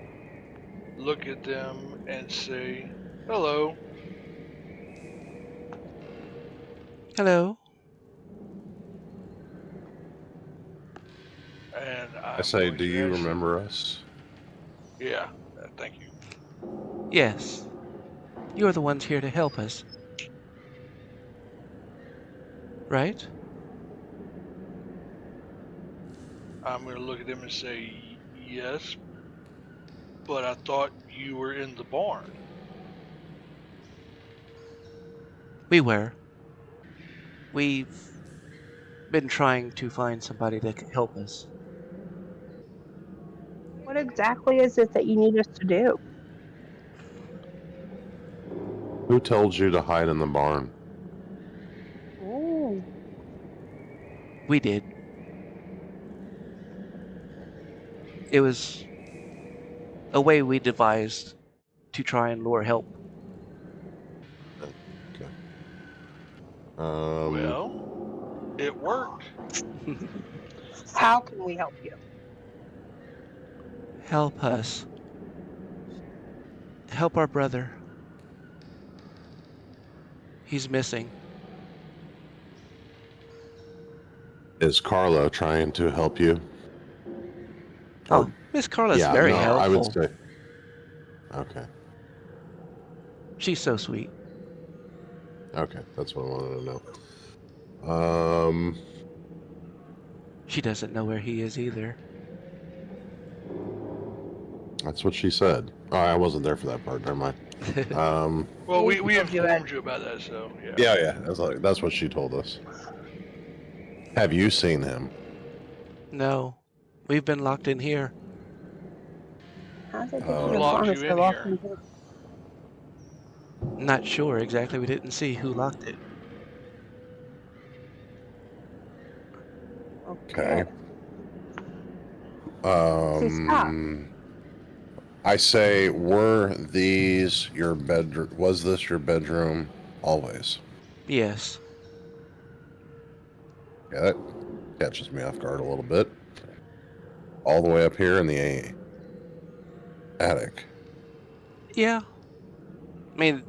look at them and say, "Hello." "Hello." And I say, do you ask them- remember us? Yeah, thank you. "Yes. You're the ones here to help us. Right?" I'm going to look at them and say, "Yes, but I thought you were in the barn." "We were. We've been trying to find somebody that can help us." What exactly is it that you need us to do? Who told you to hide in the barn? Oh, We did. It was a way we devised to try and lure help. Okay. Well, it worked. how can we help you? Help us. Help our brother. He's missing. Is Carla trying to help you? Oh, Miss Carla's yeah, very no, helpful. I would say. Okay. She's so sweet. Okay, that's what I wanted to know. She doesn't know where he is either. That's what she said. Oh, I wasn't there for that part. Never mind. Well, we told you informed you about that, so yeah. Yeah. That's what she told us. Have you seen him? No, we've been locked in here. How did they Who get locked us you to in lock here? in here? Not sure exactly. We didn't see who locked it. Okay. stop. I say, were these your bedroom? Was this your bedroom always? Yes. Yeah, that catches me off guard a little bit. All the way up here in the attic. Yeah. I mean,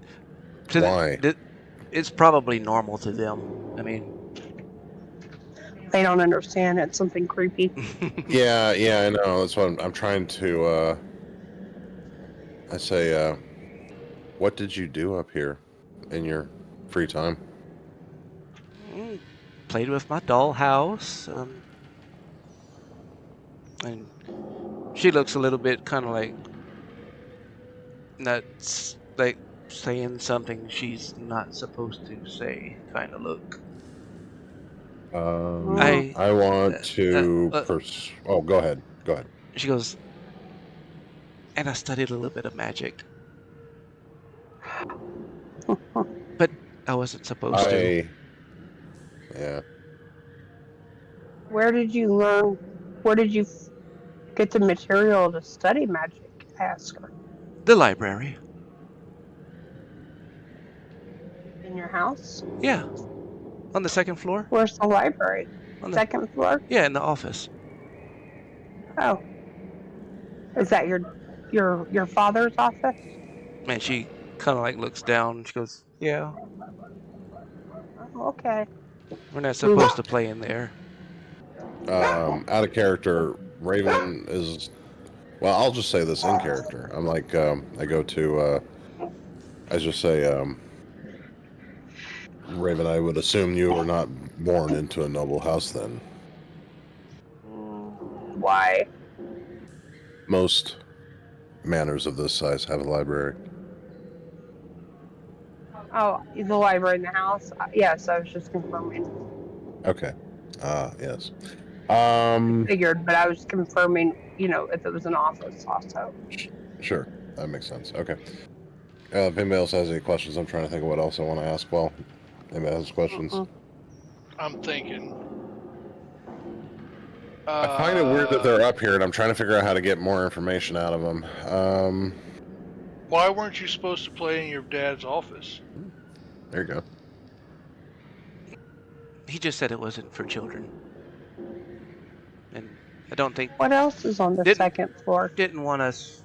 Why? it's probably normal to them. I mean, They don't understand. It's something creepy. Yeah, I know. That's what I'm trying to. I say, what did you do up here in your free time? Played with my dollhouse. And she looks a little bit kind of like that's like saying something she's not supposed to say kind of look. I want to. Oh, go ahead. Go ahead. She goes, "And I studied a little bit of magic, but I wasn't supposed to." Yeah. Where did you learn? Where did you get the material to study magic? I ask her. The library. In your house? Yeah. On the second floor? Where's the library? On the, Second floor? yeah, in the office. Oh. Is that your father's office? And she kind of like looks down and she goes, yeah, Oh, okay. we're not supposed to play in there. Out of character, Raven is. Well, I'll just say this in character. I'm like, I go to. I just say, Raven. I would assume you were not born into a noble house. Then Why? most manors of this size have a library. Oh, the library in the house? Yes, I was just confirming. Okay. Yes. Figured, but I was confirming, if it was an office also. Sure. That makes sense. Okay. If anybody else has any questions, I'm trying to think of what else I want to ask. Well, anybody has questions? I'm thinking. I find it weird that they're up here, and I'm trying to figure out how to get more information out of them. Why weren't you supposed to play in your dad's office? There you go. He just said it wasn't for children. And I don't think... What else is on the second floor? Didn't want us,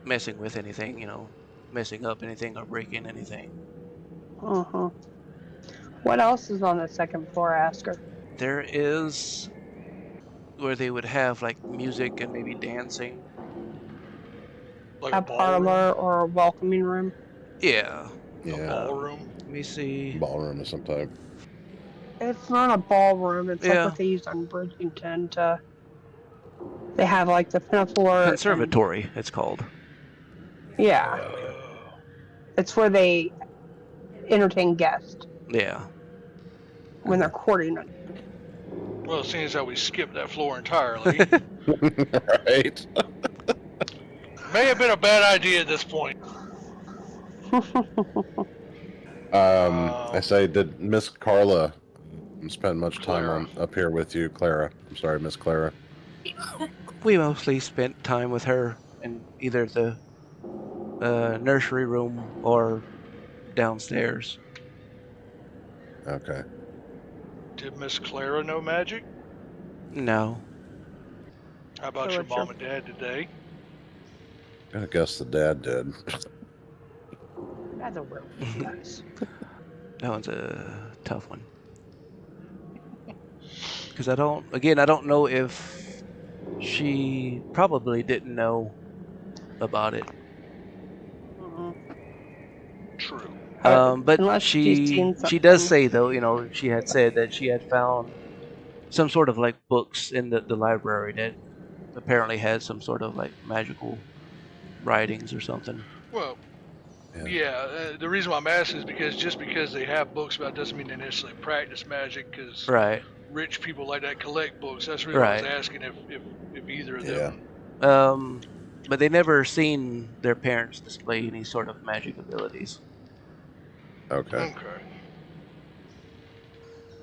messing with anything, messing up anything or breaking anything. What else is on the second floor, ask her? There is where they would have like music and maybe dancing. Like a parlor or a welcoming room? Yeah. Yeah. A ballroom? Let me see. Ballroom of some type. It's not a ballroom. It's like what they use on Bridgington to... They have like the pinafore. Conservatory, it's called. Yeah. It's where they entertain guests. Yeah. When they're courting them. Well, seeing as how we skipped that floor entirely. Right. May have been a bad idea at this point. I say, did Miss Carla spend much time Klara. up here with you, Klara? I'm sorry, Miss Klara. We mostly spent time with her in either the nursery room or downstairs. Okay. Did Miss Klara know magic? No. How about your mom and dad today? I guess the dad did. That's a real nice. That one's a tough one. Because I don't know if she probably didn't know about it. True. But Unless she's seen she does something. say though, she had said that she had found some sort of like books in the library that apparently had some sort of like magical writings or something. Well, yeah, the reason why I'm asking is because just because they have books about it doesn't mean they necessarily practice magic, because Right. rich people like that collect books. That's the reason why I was Right. asking if either of them. But they never seen their parents display any sort of magic abilities. Okay.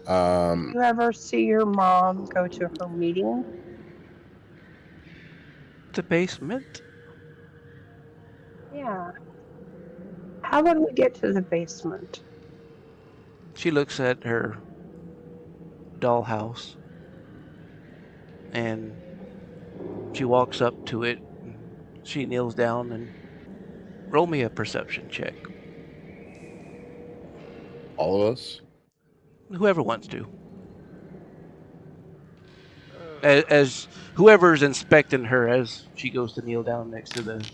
Do you ever see your mom go to her meeting? The basement? Yeah. How would we get to the basement? She looks at her dollhouse and she walks up to it. She kneels down and roll me a perception check. All of us? Whoever wants to. As whoever's inspecting her as she goes to kneel down next to the...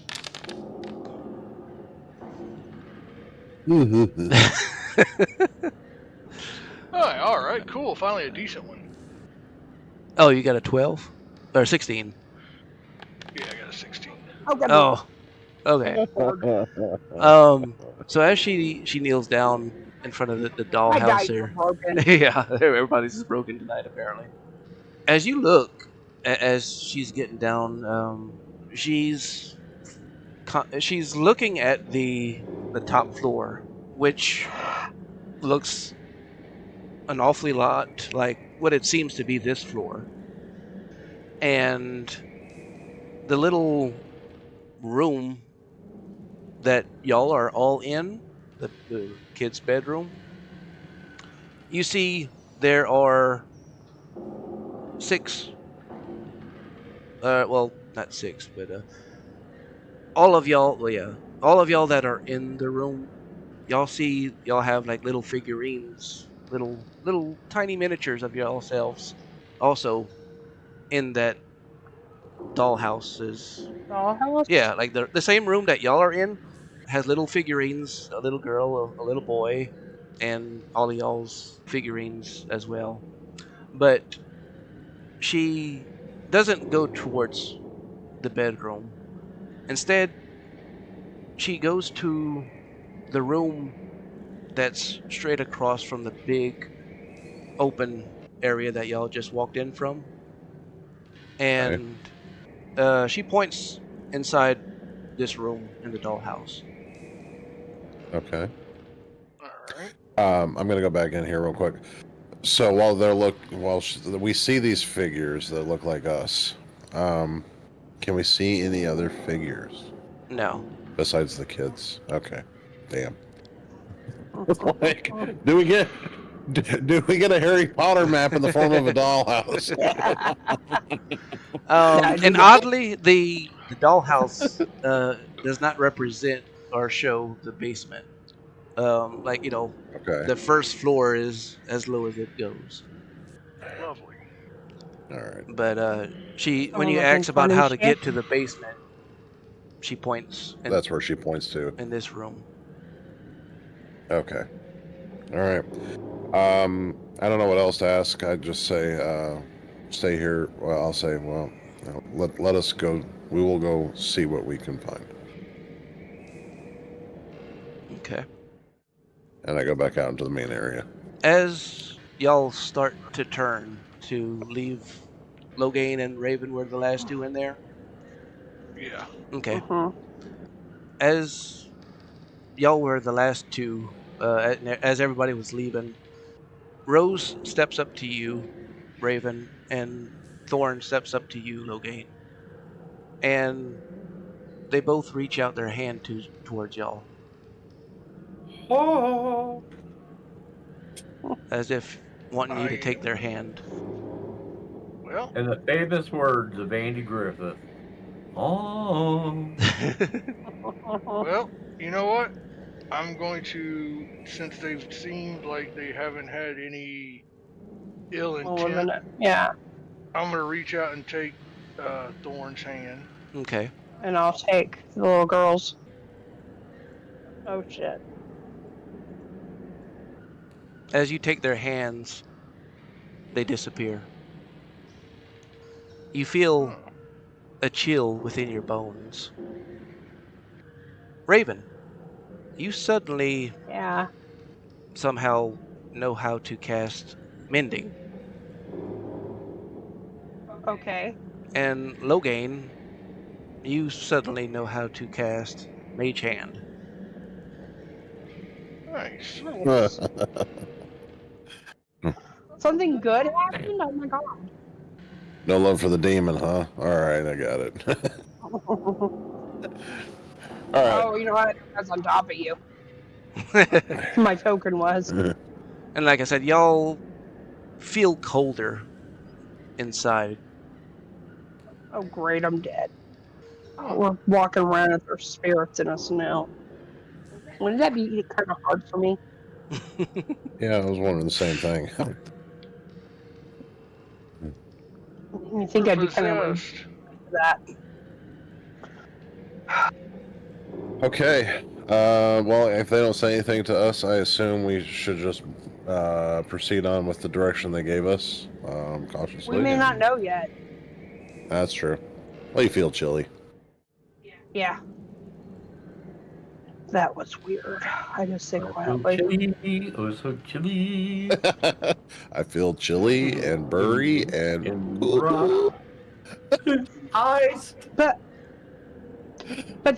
All right, cool. Finally a decent one. Oh, you got a 12? Or 16? Yeah, I got a 16. Oh, okay. So as she kneels down in front of the dollhouse there. Yeah, everybody's just broken tonight apparently. As you look, as she's getting down, she's looking at the top floor, which looks an awfully lot like what it seems to be this floor. and the little room that y'all are all in, the kid's bedroom, you see there are 6, well, not 6, but all of y'all, well, yeah, all of y'all that are in the room, y'all have like little figurines, little tiny miniatures of yourselves, also in that dollhouse. Dollhouse? Yeah, like the same room that y'all are in has little figurines, a little girl, a little boy, and all of y'all's figurines as well. But she doesn't go towards the bedroom. Instead, she goes to the room that's straight across from the big open area that y'all just walked in from. Okay. And she points inside this room in the dollhouse. Okay. All right. I'm gonna go back in here real quick. So while we see these figures that look like us, can we see any other figures No. besides the kids? Okay. Damn. Like, do we get a Harry Potter map in the form of a dollhouse? And oddly, the dollhouse does not represent or show the basement. Like Okay. the first floor is as low as it goes. Lovely. All right. But when Someone you looking ask for about new how to shit? get to the basement, she points That's where she points to. in this room. Okay. All right. I don't know what else to ask. I'd just say, stay here. Well, I'll say, well, let us go. We will go see what we can find. Okay. And I go back out into the main area. As y'all start to turn to leave, Logain and Raven were the last two in there. Yeah. Okay. Mhm. As y'all were the last two, as everybody was leaving, Rose steps up to you, Raven, and Thorn steps up to you, Logain. And they both reach out their hand towards y'all, Oh. as if wanting you to I take their hand. well, And the famous words of Andy Griffith. Oh. well, you know what? I'm going to, since they've seemed like they haven't had any ill intent, Yeah, I'm going to reach out and take Thorn's hand. Okay. and I'll take the little girls. Oh shit. As you take their hands, they disappear. You feel Oh, a chill within your bones. Raven, you suddenly Yeah. somehow know how to cast Mending. Okay. And Logain, you suddenly know how to cast Mage Hand. nice. Nice. Something good happened? Oh my god. No love for the demon, huh? All right, I got it. All right. Oh, you know what? I was on top of you. My token was. And like I said, y'all feel colder inside. Oh great, I'm dead. Oh, we're walking around with our spirits in us now. Wouldn't that be kind of hard for me? Yeah, I was wondering the same thing. You think We're I'd be kind of ready possessed. for that? Okay. Well, if they don't say anything to us, I assume we should just proceed on with the direction they gave us, cautiously. We may not know yet. That's true. Well, you feel chilly. Yeah, that was weird. I just say So quietly. chilly. Oh, so chilly. I feel chilly and burry and rock. Ice. But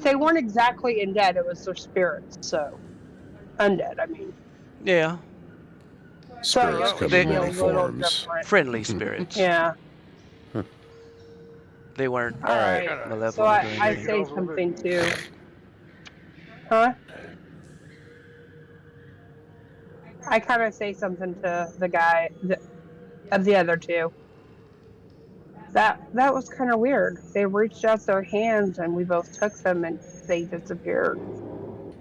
they weren't exactly undead. It was their spirits. So undead. I mean. Yeah, So I spirits guess Well, that we come was in should be a many fun. little forms. different. friendly spirits. Yeah. They weren't All right. Kinda malevolent So or I anything. shake it say off a little bit. something too. Huh? I kind of say something to the guy of the other two. That was kind of weird. They reached out their hands and we both took them and they disappeared.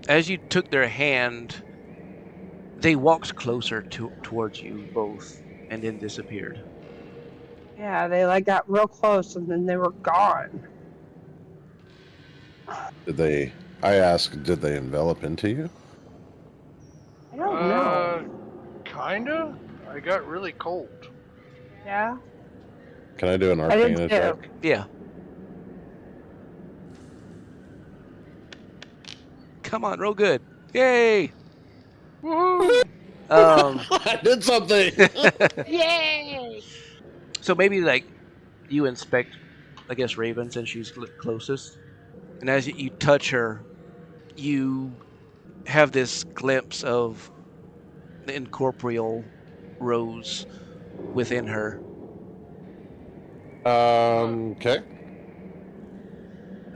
As you took their hand, they walked closer towards you both and then disappeared. Yeah, they like got real close and then they were gone. I asked, did they envelop into you? I don't know. Kinda. I got really cold. Yeah. Can I do an I did Arcana too. check? Yeah. Come on, roll good. Yay! Woohoo! I did something! Yay! So maybe like you inspect, I guess, Raven since she's closest, and as you touch her, you have this glimpse of the incorporeal Rose within her. Okay.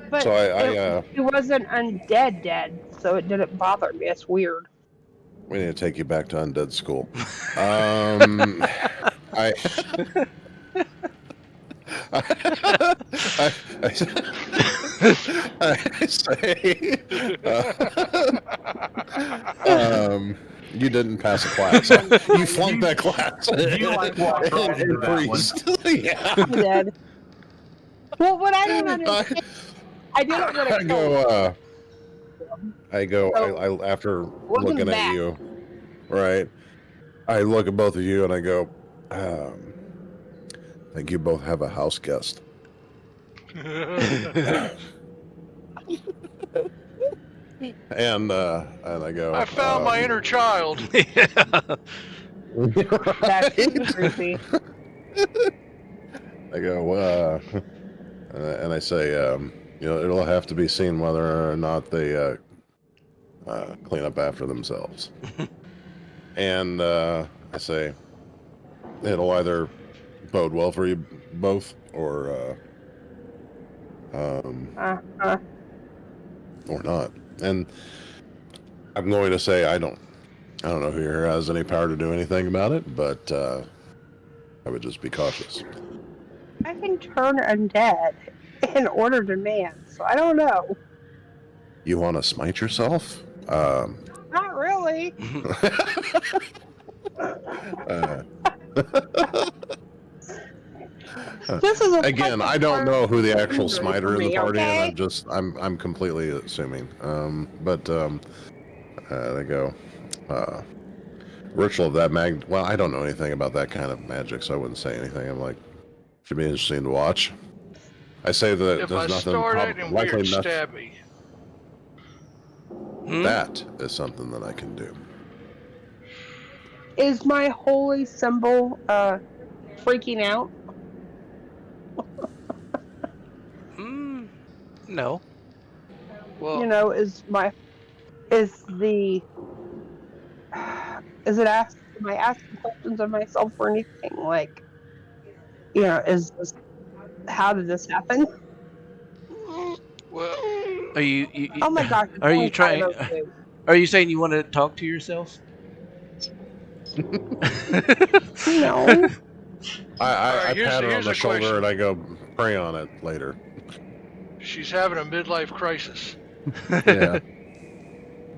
But So I it wasn't undead dead, so it didn't bother me. It's weird. we need to take you back to undead school. I say, you didn't pass a class. You flunked that class. You like walked right into that one. Yeah. I did. Well, what I don't understand, I didn't want to kill I after what was looking at that? you, right? I look at both of you and I go, I think you both have a house guest. And I go, I found my inner child. That's creepy. I go, and I say, it'll have to be seen whether or not they clean up after themselves. And I say, it'll either bode well for you both, or not. And I'm going to say I don't know who here has any power to do anything about it, but I would just be cautious. I can turn undead in order to man, so I don't know. You want to smite yourself? Not really. This is Again, I don't know who the actual for smiter in the me, party, okay? and I'm completely assuming. They go, ritual of that well, I don't know anything about that kind of magic, so I wouldn't say anything. I'm like, should be interesting to watch. I say that If there's I nothing start acting likely weird, enough. stab me. That is something that I can do. Is my holy symbol freaking out? No. Well, You know, is it am I asking questions of myself or anything? Like, how did this happen? well, Are you Oh my gosh, it's are you only trying? 5:02. Are you saying you want to talk to yourself? No. I here's pat her on the the shoulder question. and I go, pray on it later. She's having a midlife crisis. Yeah.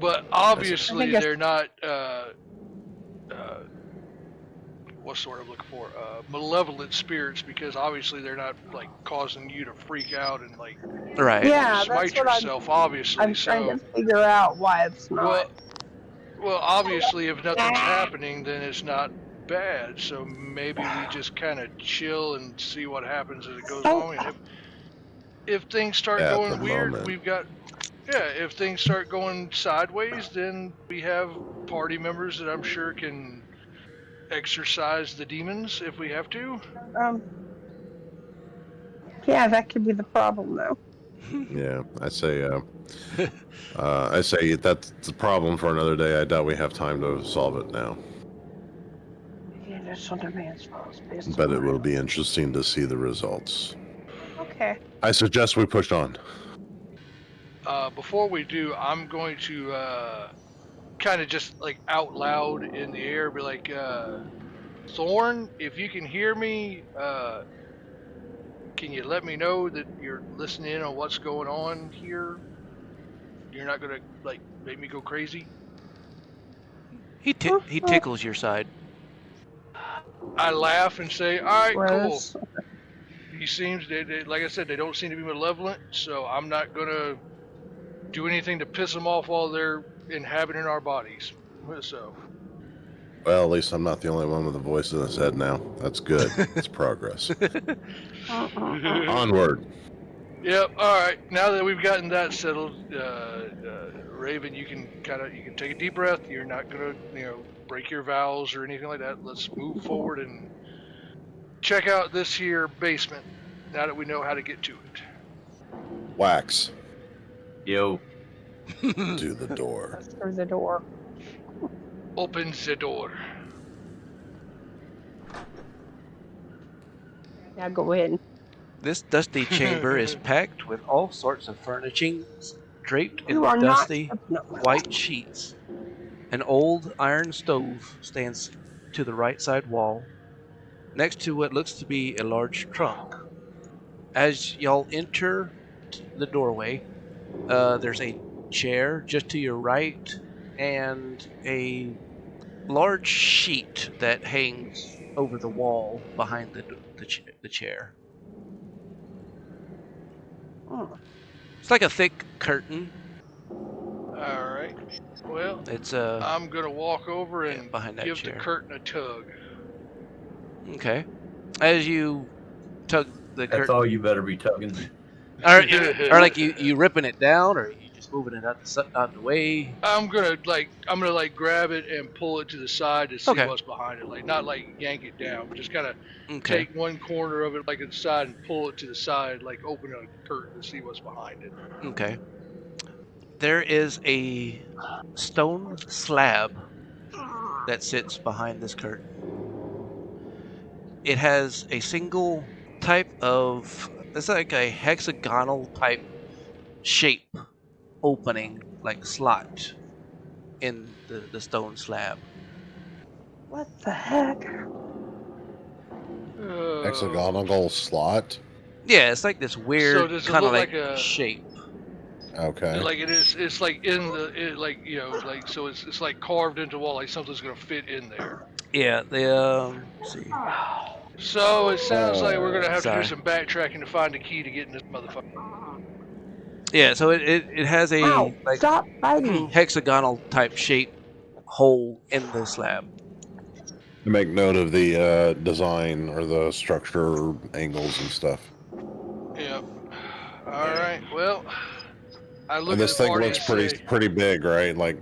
But obviously I they're not, what's the word I'm looking for? Malevolent spirits, because obviously they're not, like, causing you to freak out and, like, Right. Yeah, smite that's what yourself, obviously. I'm trying to figure out why it's not. Well, obviously, if nothing's happening, then it's not bad. So maybe we just kind of chill and see what happens as it goes along. And if things start At going the weird, moment. if things start going sideways, then we have party members that I'm sure can exorcise the demons if we have to. Yeah, that could be the problem though. Yeah, I say that's the problem for another day. I doubt we have time to solve it now. Yeah, that's on a man's fault. But it will be interesting to see the results. Okay. Okay. I suggest we push on. Before we do, I'm going to kind of just like out loud in the air, be like, Thorn, if you can hear me, can you let me know that you're listening in on what's going on here? You're not gonna like make me go crazy. He tickles your side. I laugh and say, "All right, cool." Rose. He seems, like I said, they don't seem to be malevolent, so I'm not gonna do anything to piss them off while they're inhabiting our bodies. So, Well, at least I'm not the only one with a voice in his head now. That's good. It's progress. Onward. yep. All right. Now that we've gotten that settled, Raven, you can take a deep breath. You're not gonna break your vows or anything like that. Let's move forward and check out this here basement. Now that we know how to get to it. Wax. Yo. To the door. That's through the door. Open the door. Now go in. This dusty chamber is packed with all sorts of furnishings draped in You are dusty not. white sheets. An old iron stove stands to the right side wall, next to what looks to be a large trunk. As y'all enter the doorway, there's a chair just to your right and a large sheet that hangs over the wall behind the chair. Oh. It's like a thick curtain. All right. Well, It's I'm gonna walk over and behind that give chair. the curtain a tug. Okay. As you tug the That's curtain, all you better be tugging. or like you ripping it down, or you just moving it out the way. I'm gonna grab it and pull it to the side to see Okay. what's behind it. Like not like yank it down, but just kind of Okay. take one corner of it like at the side and pull it to the side, like open a curtain to see what's behind it. Okay. There is a stone slab that sits behind this curtain. It has a single type of, it's like a hexagonal type shape opening, like slot in the stone slab. What the heck? Hexagonal slot. Yeah, it's like this So weird does it kind of look like like a- shape. Okay. Like it is, it's like in the, like so it's like carved into the wall, like something's gonna fit in there. Yeah, let's see. So it sounds like we're gonna have to Sorry. do some backtracking to find the key to get in this motherfucker. Yeah, so it has a Ow! like Stop fighting! hexagonal type shape hole in the slab. To make note of the design or the structure angles and stuff. Yep. All right. Well, I look And at this the thing party looks and say, pretty big, right? Like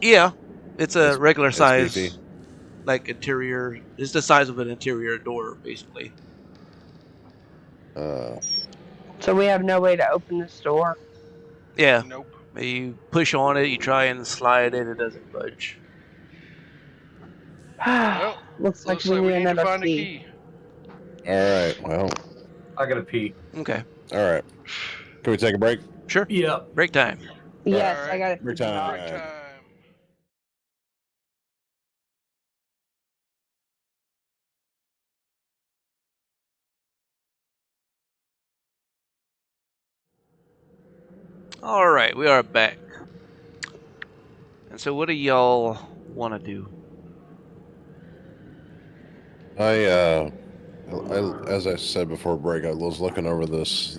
Yeah, it's a It's- regular it's size, beefy. like interior. It's the size of an interior door, basically. So we have no way to open this door. Yeah, nope. you push on it, you try and slide it, it doesn't budge. Well, Looks like looks we like need we need to another find a key. key. all right. Well, I gotta pee. Okay, all right. Can we take a break? sure. Yep. Break time. Yes, Alright. I got it. Break time. Break time. All right, we are back. And so, what do y'all want to do? I as I said before break, I was looking over this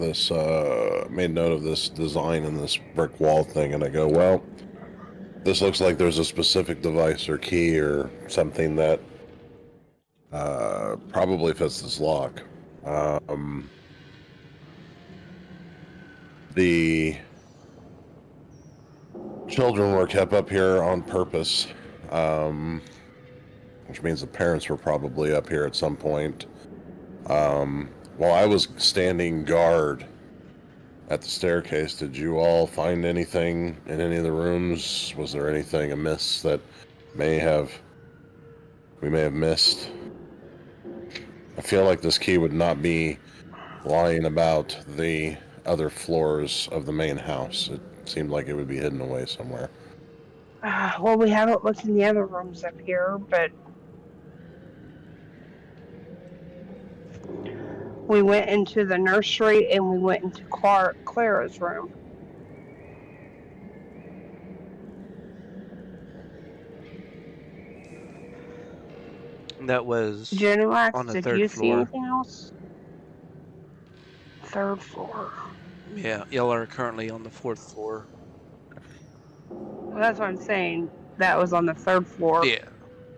made note of this design in this brick wall thing, and I go, well, this looks like there's a specific device or key or something that probably fits this lock. The children were kept up here on purpose, which means the parents were probably up here at some point. While I was standing guard at the staircase, did you all find anything in any of the rooms? Was there anything amiss that we may have missed? I feel like this key would not be lying about the other floors of the main house. It seemed like it would be hidden away somewhere. Well, we haven't looked in the other rooms up here, but we went into the nursery and we went into Clara's room. That was Genuax, on the did third you see floor. anything else? Third floor. Yeah, y'all are currently on the 4th floor. Well, that's what I'm saying. That was on the third floor Yeah.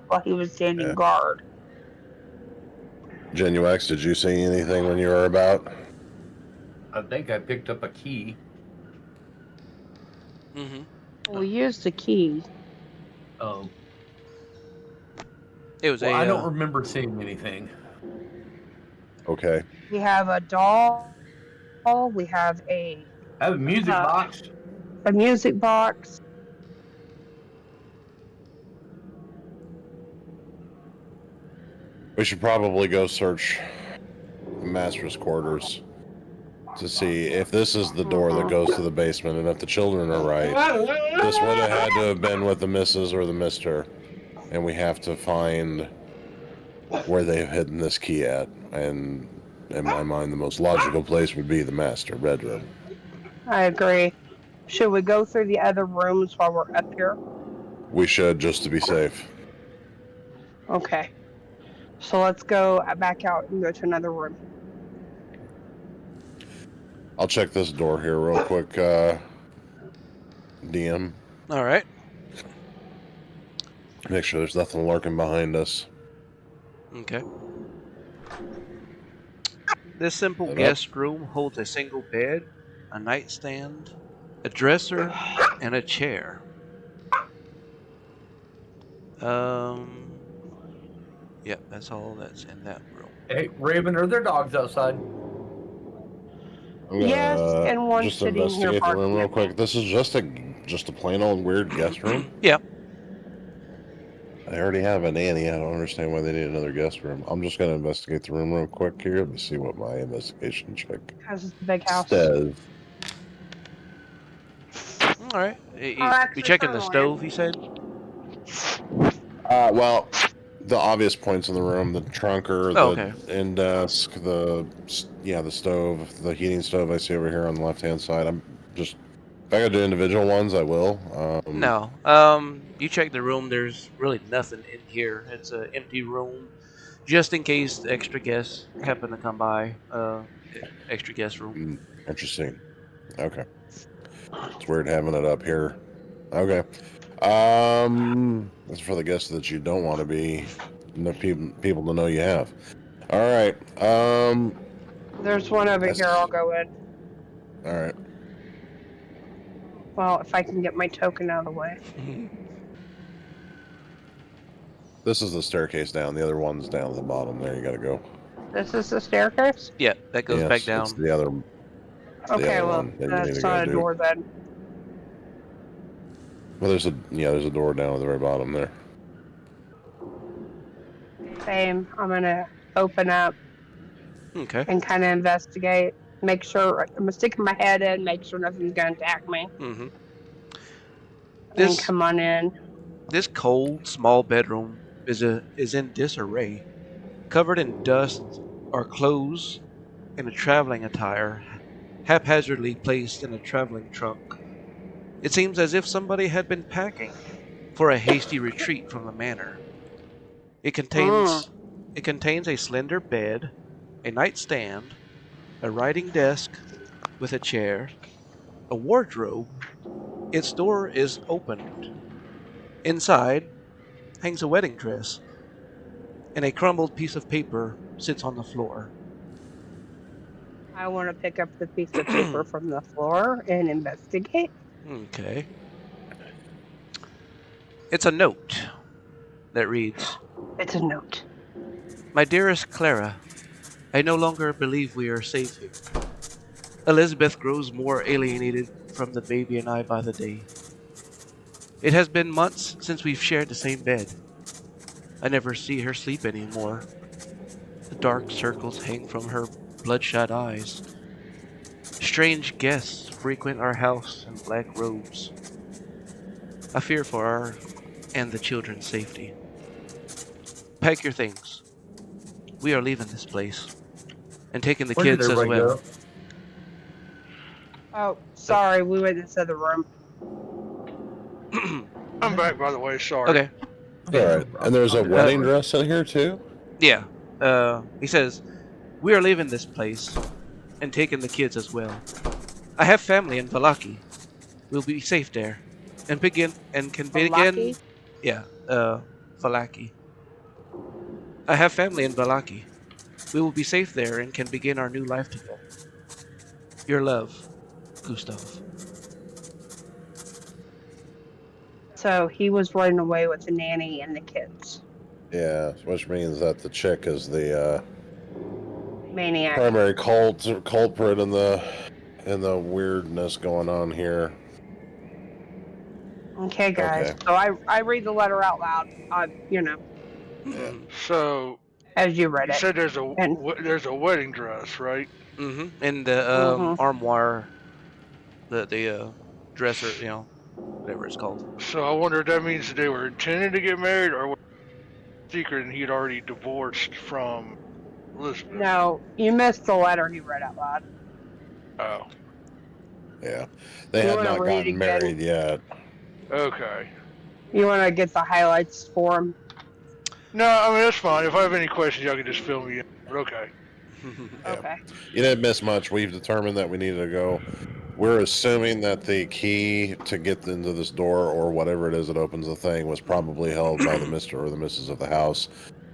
while he was standing Yeah. guard. Genuax, did you see anything when you were about? I think I picked up a key. Mm-hmm. We used the key. Oh. It was Well, I don't remember seeing anything. Okay. We have a doll. We have I have a music box. a music box. We should probably go search the master's quarters to see if this is the door that goes to the basement, and if the children are right, this would have had to have been with the Mrs. or the Mister, and we have to find where they've hidden this key at. And in my mind, the most logical place would be the master bedroom. I agree. Should we go through the other rooms while we're up here? We should, just to be safe. Okay. So let's go back out and go to another room. I'll check this door here real quick, DM. All right. Make sure there's nothing lurking behind us. Okay. This simple Set up. guest room holds a single bed, a nightstand, a dresser, and a chair. Yep, that's all that's in that room. Hey, Raven, are there dogs outside? I'm gonna, Yes, and one just sitting here investigate the barking room real at me. quick. This is just a plain old weird guest room. Yeah. I already have a nanny. I don't understand why they need another guest room. I'm just gonna investigate the room real quick here. Let me see what my investigation check Because it's a big house. says. All right. You actually checking the found stove, you said? Well, the obvious points in the room: the trunker, Oh, the okay. end desk, the stove, the heating stove. I see over here on the left-hand side. I'm just if I gotta do individual ones, I will. No. You check the room. There's really nothing in here. It's an empty room, just in case the extra guests happen to come by. Extra guest room. Interesting. Okay. It's weird having it up here. Okay. That's for the guests that you don't want to be. No people to know you have. All right. There's one over here. I'll go in. All right. Well, if I can get my token out of the way. This is the staircase down. The other one's down at the bottom. There, you got to go. This is the staircase? Yeah, that goes back down. It's the other. Okay, other well, one that you need that's to go not a do. door then. Well, there's a door down at the very bottom there. Same. I'm going to open up Okay. and kind of investigate. Make sure, I'm sticking my head in, make sure nothing's going to attack me. Mm-hmm. And come on in. This cold, small bedroom is in disarray. Covered in dust are clothes and a traveling attire, haphazardly placed in a traveling trunk. It seems as if somebody had been packing for a hasty retreat from the manor. It contains a slender bed, a nightstand, a writing desk with a chair, a wardrobe. Its door is opened. Inside hangs a wedding dress, and a crumbled piece of paper sits on the floor. I want to pick up the piece of paper from the floor and investigate. Okay. It's a note that reads, It's a note. "My dearest Klara, I no longer believe we are safe here. Elizabeth grows more alienated from the baby and I by the day. It has been months since we've shared the same bed. I never see her sleep anymore. The dark circles hang from her bloodshot eyes. Strange guests frequent our house in black robes. I fear for our and the children's safety. Pack your things. We are leaving this place and taking the Where did kids as everybody well. go? Oh, sorry, we went into the room. I'm back, by the way. Sorry. Okay. Okay, All no right, problem. and there's a I'll do wedding that. dress in here too. Yeah. He says, we are leaving this place and taking the kids as well. I have family in Valaki. We'll be safe there. And begin. Valaki? Yeah, Valaki. I have family in Valaki. We will be safe there and can begin our new life together. Your love, Gustav. So he was running away with the nanny and the kids. Yeah, which means that the chick is the Maniac. primary culprit in the weirdness going on here. Okay, guys. Okay. So I read the letter out loud. Yeah. So As you read you it. said there's And a wedding dress, right? And the Mhm. armoire, the dresser, whatever it's called. So I wonder if that means that they were intending to get married, or was it secret and he'd already divorced from Elizabeth. no, you missed the letter he read out loud. Oh, Yeah. They You had wanna not read gotten again? married yet. okay. You want to get the highlights for him? No, I mean that's fine. If I have any questions, y'all can just fill me in. But okay. Yeah. Okay. You didn't miss much. We've determined that we need to go. We're assuming that the key to get into this door or whatever it is that opens the thing was probably held by the Mr. or the Mrs. of the house.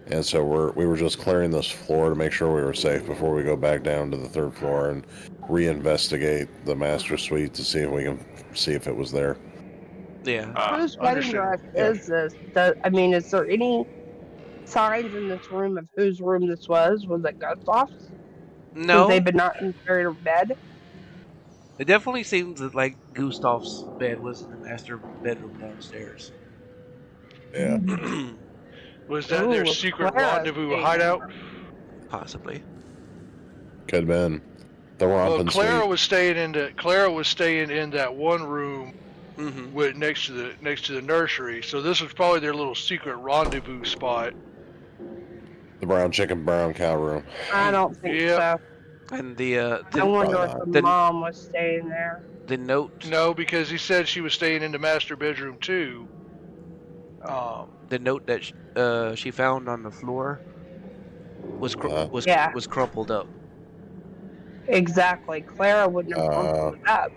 And so we were just clearing this floor to make sure we were safe before we go back down to the third floor and reinvestigate the master suite to see if we can see if it was there. Yeah. Whose wedding dress is this? Is there any signs in this room of whose room this was? Was it Gustav's? No, They've been not in their bed. it definitely seems that like Gustav's bed was in the master bedroom downstairs. Yeah. Was that their Ooh, secret Clara's rendezvous staying hideout? there. Possibly. Could have been. The Well, romping Klara suite. was staying in that one room with next to the nursery. So this was probably their little secret rendezvous spot. The brown chicken, brown cow room. I don't think Yep. so. And the I wonder if probably the not. mom was staying there. the note. No, because he said she was staying in the master bedroom too. The note that she found on the floor was Yeah. was crumpled up. Exactly. Klara wouldn't have crumpled it up.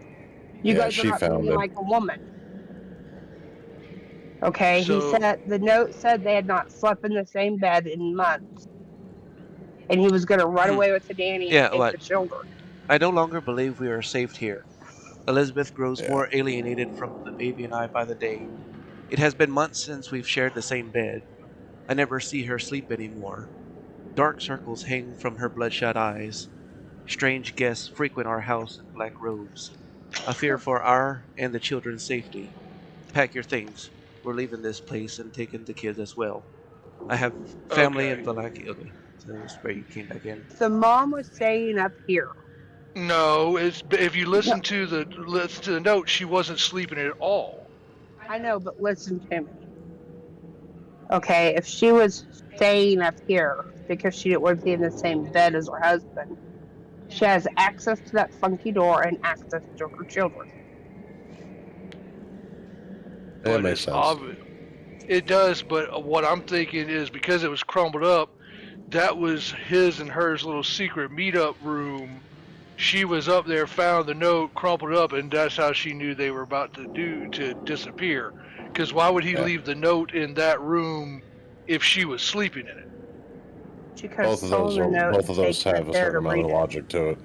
You yeah, guys are she not found thinking it. like a woman. Okay, he So- said the note said they had not slept in the same bed in months. And he was going to run away with the nanny Yeah, and take what? the children. I no longer believe we are safe here. Elizabeth grows Yeah. more alienated from the baby and I by the day. It has been months since we've shared the same bed. I never see her sleep anymore. Dark circles hang from her bloodshot eyes. Strange guests frequent our house in black robes. I fear for our and the children's safety. Pack your things. We're leaving this place and taking the kids as well. I have family in Valaki. Okay, so that's where you came back in. The mom was staying up here. No, if you listen to the note, she wasn't sleeping at all. I know, but listen to me. Okay, if she was staying up here because she didn't want to be in the same bed as her husband, she has access to that funky door and access to her children. That makes sense. It does, but what I'm thinking is because it was crumbled up, that was his and hers little secret meetup room. She was up there, found the note, crumpled up, and that's how she knew they were about to disappear. Because why would he leave the note in that room if she was sleeping in it? She could have stolen the note. Both of those and have a taken it there certain to amount of read it. logic to it.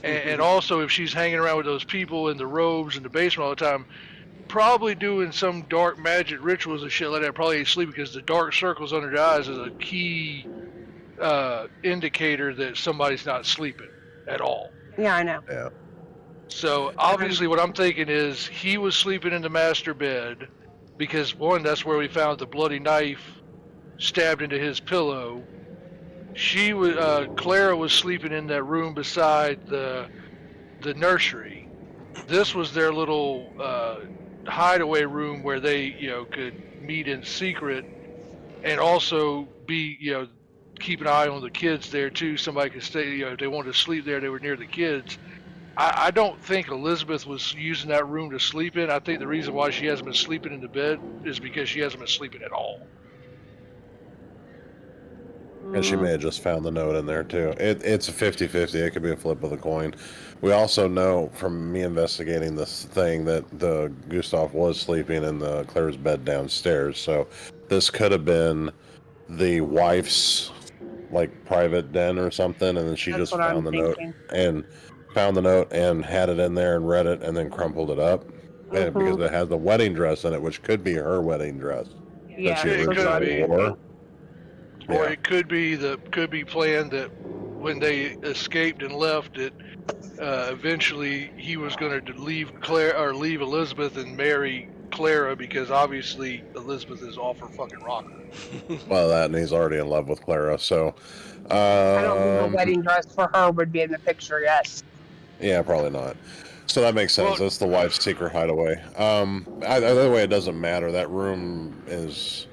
And also, if she's hanging around with those people in the robes in the basement all the time, probably doing some dark magic rituals and shit like that, probably asleep because the dark circles under the eyes is a key indicator that somebody's not sleeping at all. Yeah, I know. Yeah. So obviously what I'm thinking is he was sleeping in the master bed because one, that's where we found the bloody knife stabbed into his pillow. she was Klara was sleeping in that room beside the nursery. This was their little hideaway room where they could meet in secret and also be keep an eye on the kids there too. Somebody could stay if they wanted to sleep there, they were near the kids. I don't think Elizabeth was using that room to sleep in. I think the reason why she hasn't been sleeping in the bed is because she hasn't been sleeping at all. And she may have just found the note in there, too. It's a 50-50. It could be a flip of the coin. We also know from me investigating this thing that the Gustav was sleeping in the Claire's bed downstairs. So this could have been the wife's, like, private den or something. And then she That's just what I'm found the note thinking. and had it in there and read it and then crumpled it up. And because it has the wedding dress in it, which could be her wedding dress that she Yeah, originally wore. Or Yeah. it could be planned that when they escaped and left, it eventually he was going to leave leave Elizabeth and marry Klara because obviously Elizabeth is off her fucking rocker. Well, that, and he's already in love with Klara, so. I don't think a wedding dress for her would be in the picture yet. Yeah, probably not. So that makes sense. Well, That's the wife's secret hideaway. Either way, it doesn't matter. That room is.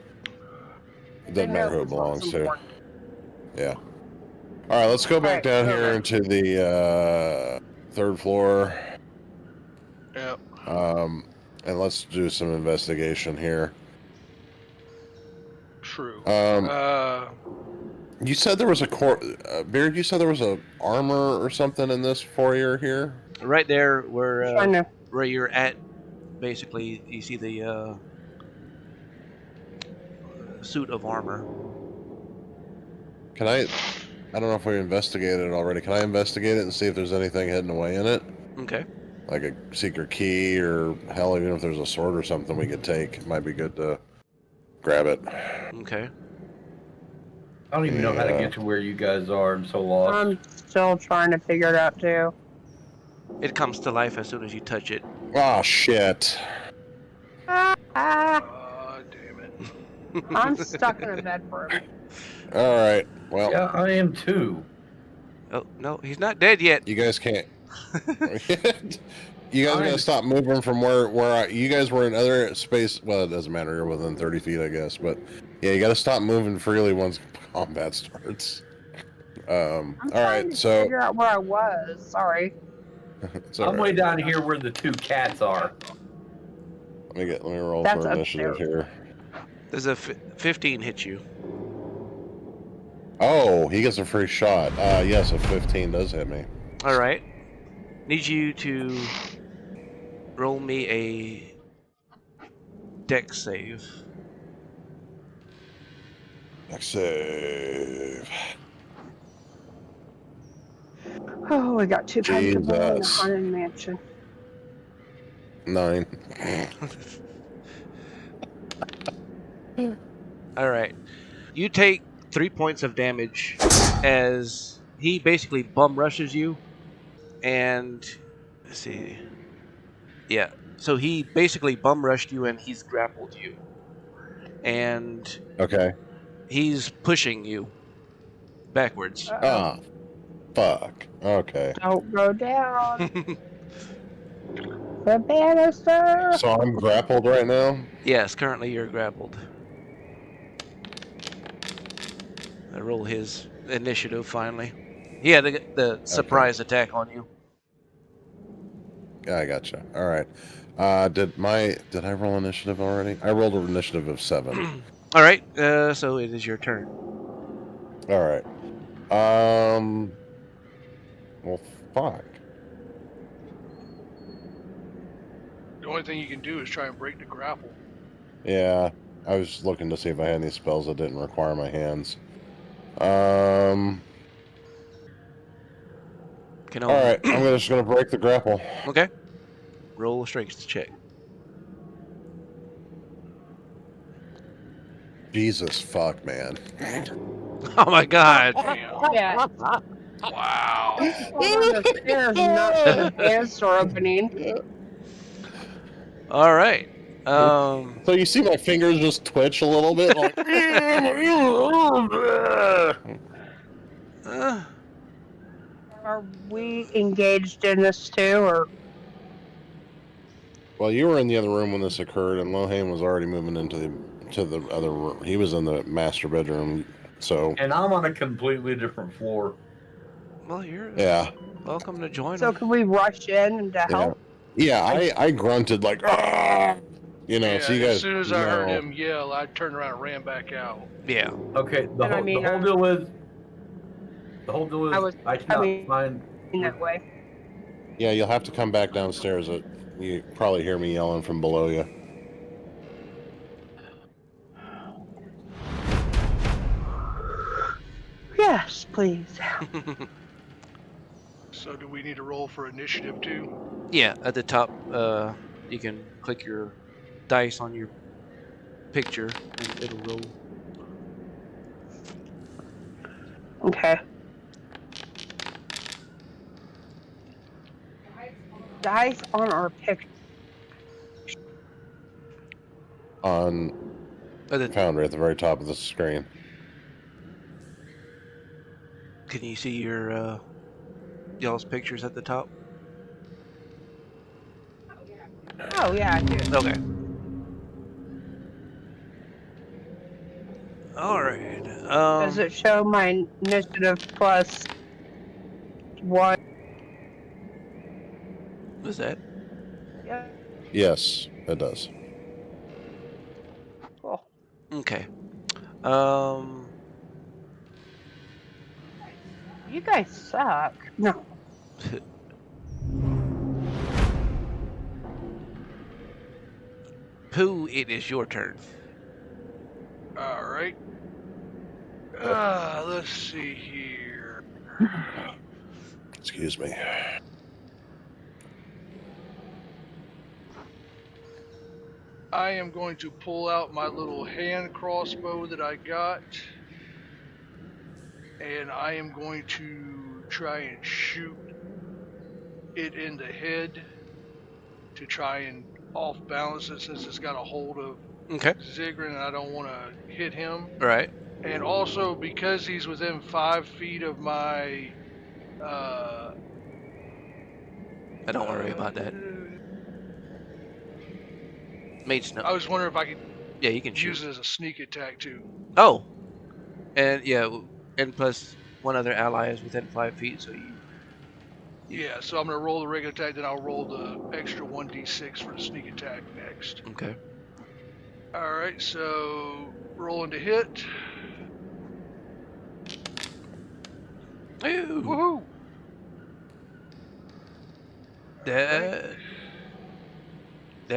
It doesn't matter who it belongs to. Yeah. All right, let's go back down here into the third floor. Yeah. And let's do some investigation here. True. You said there was a Beard. You said there was a armor or something in this foyer here. Right there, where you're at, basically, you see the suit of armor. Can I don't know if we investigated it already. Can I investigate it and see if there's anything hidden away in it? Okay. Like a secret key, or hell, even if there's a sword or something we could take, it might be good to grab it. Okay. I don't even know how to get to where you guys are. I'm so lost. I'm still trying to figure it out too. It comes to life as soon as you touch it. Oh shit! Damn it! I'm stuck in a bedroom. All right. Well. Yeah, I am too. Oh no, he's not dead yet. You guys can't. You guys gotta stop moving from where you guys were in other space. Well, it doesn't matter. You're within 30 feet, I guess. But yeah, you gotta stop moving freely once combat starts. I'm all right. So figure out where I was. Sorry. I'm way down here where the two cats are. Let me roll for initiative here. Does a 15 hit you? Oh, he gets a free shot. Yes, a 15 does hit me. All right. Need you to roll me a dex save. Dex save. Oh, we got two kinds of in the haunted mansion. 9. All right. You take 3 points of damage as he basically bum rushes you, and let's see. Yeah. So he basically bum rushed you, and he's grappled you, and okay, he's pushing you backwards. Oh, fuck. Okay. Don't go down. The banister. So I'm grappled right now? Yes, currently you're grappled. I roll his initiative finally. He had the surprise attack on you. Yeah, I gotcha. All right. Did I roll initiative already? I rolled an initiative of 7. All right. So it is your turn. All right. Well, fuck. The only thing you can do is try and break the grapple. Yeah, I was looking to see if I had any spells that didn't require my hands. All right, I'm just gonna break the grapple. Okay. Roll a strength check. Jesus fuck, man. Oh my god. Yeah. Wow. The stairs, not the banister opening. All right. So you see my fingers just twitch a little bit, like. Uh, Are we engaged in this too, or Well, you were in the other room when this occurred, and Lohan was already moving into the other room. He was in the master bedroom, so And I'm on a completely different floor. well, you're yeah, welcome to join so? them. Can we rush in to yeah, help? yeah. I grunted like, ah! You know. Yeah, So you as guys soon as I heard know. him yell, I turned around and ran back out. Yeah. Okay, the And I whole mean, deal is I was I cannot coming find. that way. Yeah, you'll have to come back downstairs. You probably hear me yelling from below you. Yes, please. So do we need to roll for initiative too? Yeah, at the top, you can click your dice on your picture, and it'll roll. Okay. Dice on our picture. On At the, Foundry at the very top of the screen. can you see your y'all's pictures at the top? Oh yeah, I do. Okay. All right. Does it show my initiative plus one? Was that? Yeah. Yes, it does. Cool. Okay. You guys suck. No. Pooh, it is your turn. All right. Let's see here. Excuse me. I am going to pull out my little hand crossbow that I got, and I am going to try and shoot it in the head to try and off balance it since it's got a hold of Okay. Xykryn and I don't want to hit him. All right. And also because he's within 5 feet of my I don't worry about that. Mage no. I was wondering if I could Yeah, you can use shoot. it as a sneak attack too. Oh, and yeah, and plus one other ally is within 5 feet, so you. Yeah, so I'm gonna roll the regular attack, then I'll roll the extra 1d6 for the sneak attack next. Okay. Alright, so rolling to hit. Ooh, Woohoo! that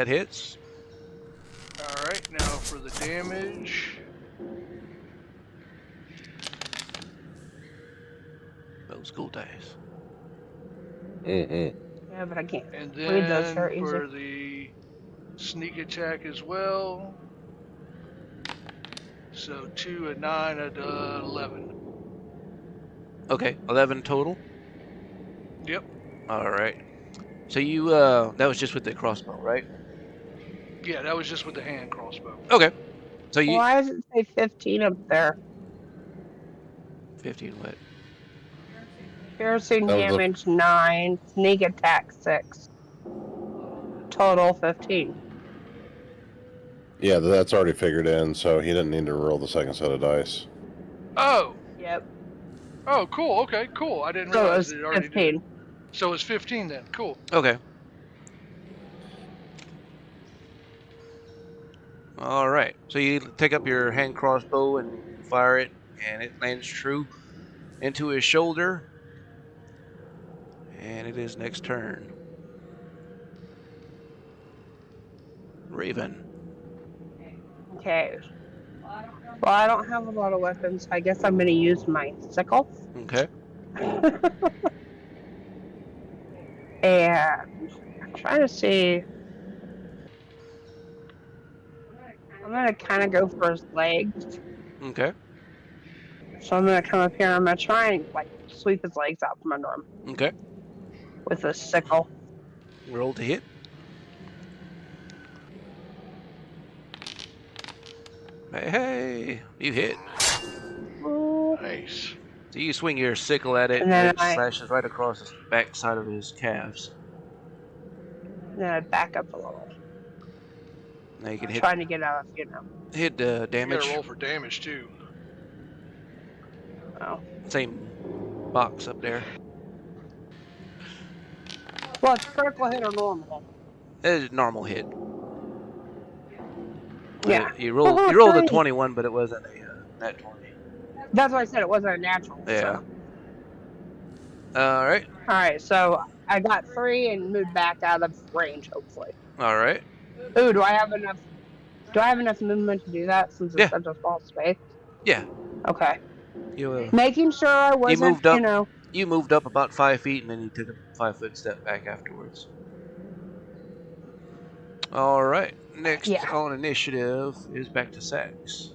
hits. Alright, now for the damage. Those cool dice. Mm-hmm. Yeah, but I can't And read those then very for easy. the sneak attack as well. So 2 and 9 at 11. Okay, 11 total. Yep. All right. So you that was just with the crossbow, right? Yeah, that was just with the hand crossbow. Okay. So you Why does it say 15 up there? 15 what? Piercing That was the- damage 9, sneak attack 6. Total 15. Yeah, that's already figured in, so he didn't need to roll the second set of dice. Oh! Yep. Oh, cool. Okay, cool. I didn't So it realize was it already 15. did. So it's 15 then. Cool. Okay. All right. So you take up your hand crossbow and fire it, and it lands true into his shoulder. And it is next turn. Raven. Okay. Well, I don't have a lot of weapons. I guess I'm going to use my sickle. Okay. And I'm trying to see. I'm going to kind of go for his legs. Okay. So I'm going to come up here and I'm going to try and like sweep his legs out from under him Okay. with a sickle. Roll to hit. Hey, you hit. Ooh. Nice. So you swing your sickle at it, And and then it slashes right across the back side of his calves. I back up a little, Now you can trying to get out of, hit the You gotta damage. roll for damage too. Oh. Same box up there. Well, it's critical hit or normal. It's a normal hit. Yeah. You rolled a 21, but it wasn't a nat 20. That's why I said it wasn't a natural. Yeah. So. All right. All right, so I got 3 and moved back out of range, hopefully. All right. Ooh, do I have enough? Do I have enough movement to do that since it's Yeah. such a small space? Yeah. Okay. You Making sure I wasn't, moved up. you know. You moved up about 5 feet, and then you took a 5-foot step back afterwards. All right. Next Yeah. on initiative is back to Sax.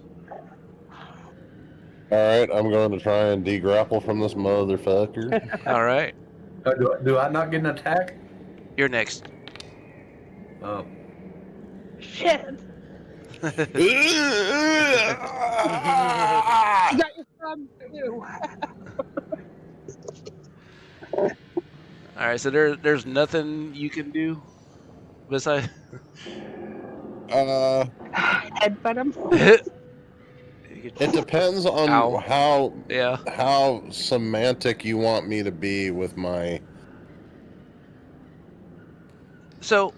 Alright, I'm going to try and de-grapple from this motherfucker. All right. Do I not get an attack? You're next. Oh. Shit. All You got your son too. right. So there's nothing you can do besides. Headbutt him. It depends on Ow. how semantic you want me to be with my... So,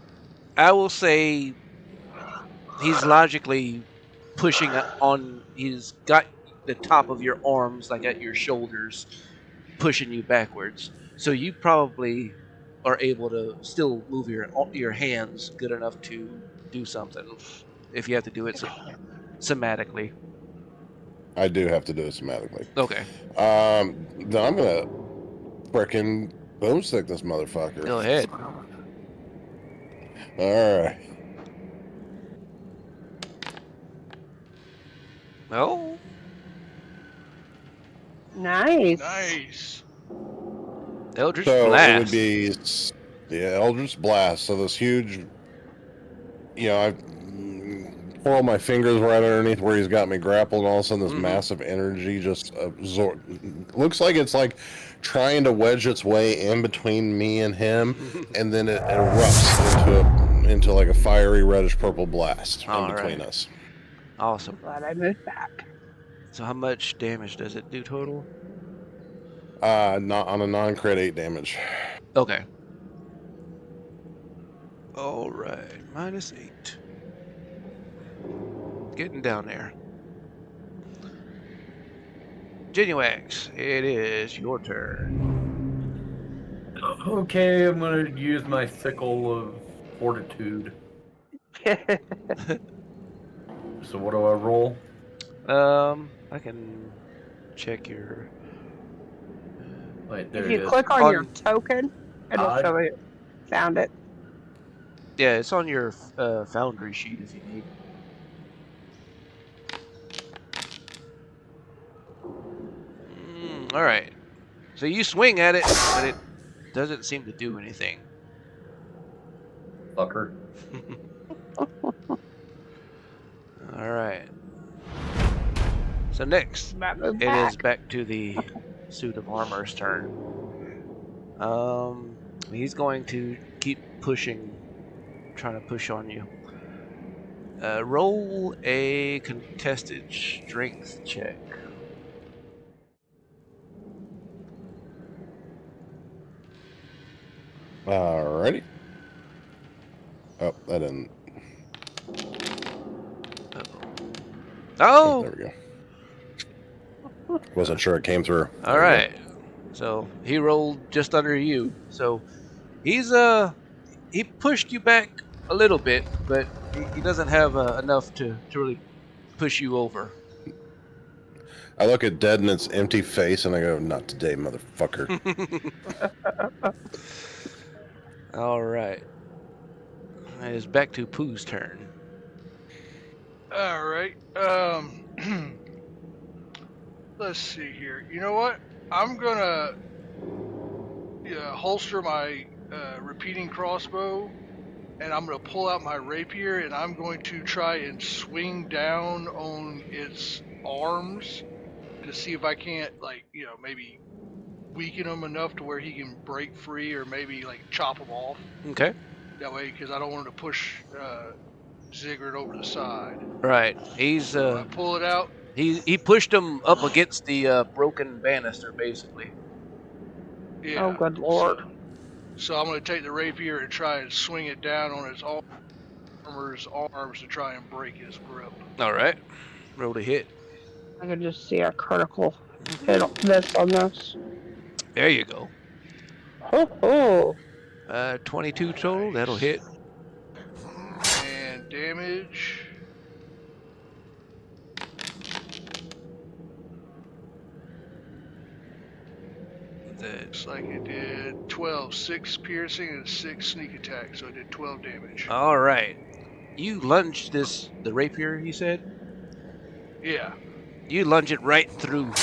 I will say he's logically pushing on. He's got the top of your arms, like at your shoulders, pushing you backwards. So you probably are able to still move your hands good enough to do something. If you have to do it somatically. I do have to do it somatically. Okay. Then I'm gonna frickin' boomstick this motherfucker. Go ahead. Alright. Oh. Nice. Nice. Eldritch So Blast. it would be the Eldritch Blast. So this huge, I twirl my fingers right underneath where he's got me grappled, and all of a sudden this massive energy just absorbs. Looks like it's like trying to wedge its way in between me and him, and then it erupts into like a fiery reddish purple blast in between us. Awesome. Glad I moved back. So how much damage does it do total? Not on a non-crit 8 damage. Okay. All right, -8. Getting down there. Genuax, it is your turn. Okay, I'm gonna use my sickle of fortitude. So what do I roll? I can check your. Wait, there If it you is. click on your token, it'll show you. Found it. Yeah, it's on your Foundry sheet if you need. All right. So you swing at it, but it doesn't seem to do anything. Fucker. All right. So next, it is back to the suit of armor's turn. He's going to keep pushing, trying to push on you. Roll a contested strength check. Alrighty. Oh, that didn't. Oh! There we go. Wasn't sure it came through. All right. So he rolled just under you. So he's he pushed you back a little bit, but he doesn't have enough to really push you over. I look at Dead in its empty face and I go, "Not today, motherfucker." All right. It is back to Pooh's turn. All right. Let's see here. You know what? I'm gonna holster my repeating crossbow, and I'm gonna pull out my rapier, and I'm going to try and swing down on its arms to see if I can't, like, maybe weaken him enough to where he can break free, or maybe like chop him off. Okay. That way, because I don't want him to push Xykryn over the side. Right. He's So I pull it out. he pushed him up against the broken banister, basically. Yeah. Oh, good lord. So I'm going to take the rapier and try and swing it down on his armor's arms to try and break his grip. All right. Roll to hit. I can just see a critical hit on this. There you go. Ho 22 total. That'll hit. And damage. Looks like it did 12, 6 piercing and 6 sneak attack, so it did 12 damage. All right. You lunge the rapier, you said? Yeah. You lunge it right through.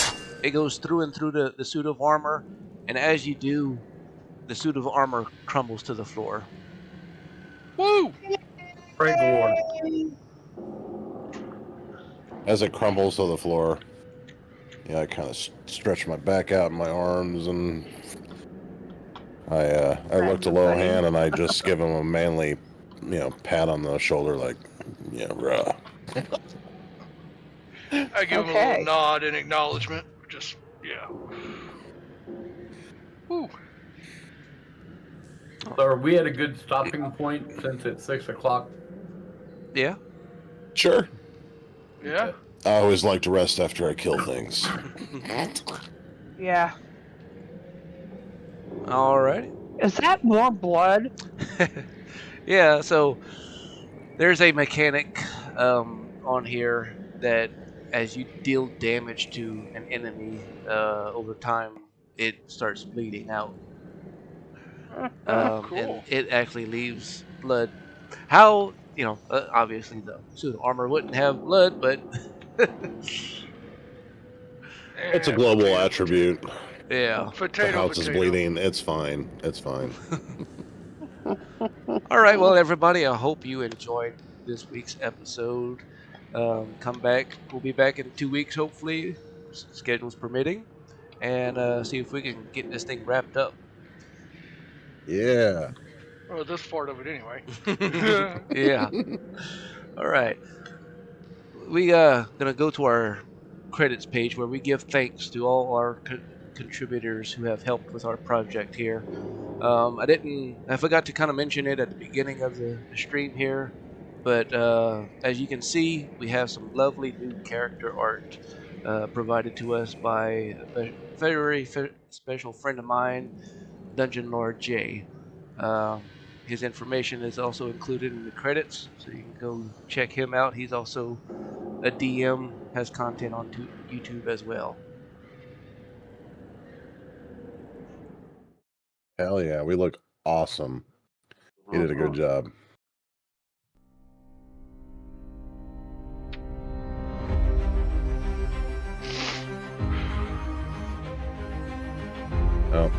It goes through and through the suit of armor, and as you do, the suit of armor crumbles to the floor. Woo! Praise the Lord. As it crumbles to the floor, I kind of stretch my back out in my arms, and I look to Lohan, and I just give him a manly, pat on the shoulder, like, bruh. I give him a little nod in acknowledgement. Just, yeah. Woo. So are we at a good stopping point since it's 6 o'clock? Yeah. Sure. Yeah. I always like to rest after I kill things. Yeah. All right. Is that more blood? Yeah, so there's a mechanic on here that as you deal damage to an enemy over time, it starts bleeding out. Cool. And it actually leaves blood. How, obviously the suit of armor wouldn't have blood, but... It's a global attribute. Yeah. The house is bleeding. It's fine. It's fine. All right, well, everybody, I hope you enjoyed this week's episode. Come back. We'll be back in 2 weeks, hopefully, schedules permitting, and see if we can get this thing wrapped up. Yeah. Well, this part of it anyway. Yeah. All right. We gonna go to our credits page where we give thanks to all our contributors who have helped with our project here. I forgot to kind of mention it at the beginning of the stream here, but as you can see, we have some lovely new character art provided to us by a very special friend of mine, Dungeon Lord J. His information is also included in the credits, so you can go check him out. He's also a DM, has content on YouTube as well. Hell yeah, we look awesome. You did a good job. Oh.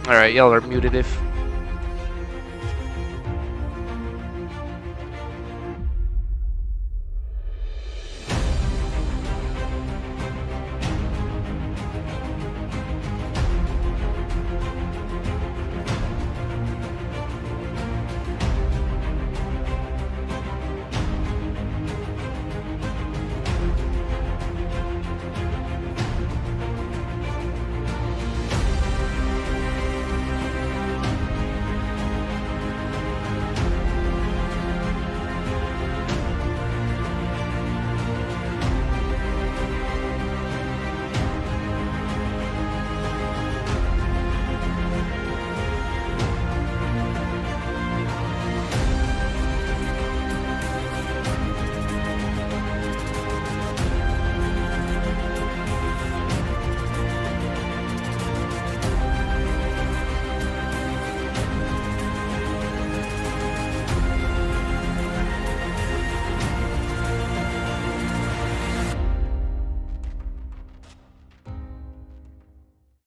All right, y'all are muted if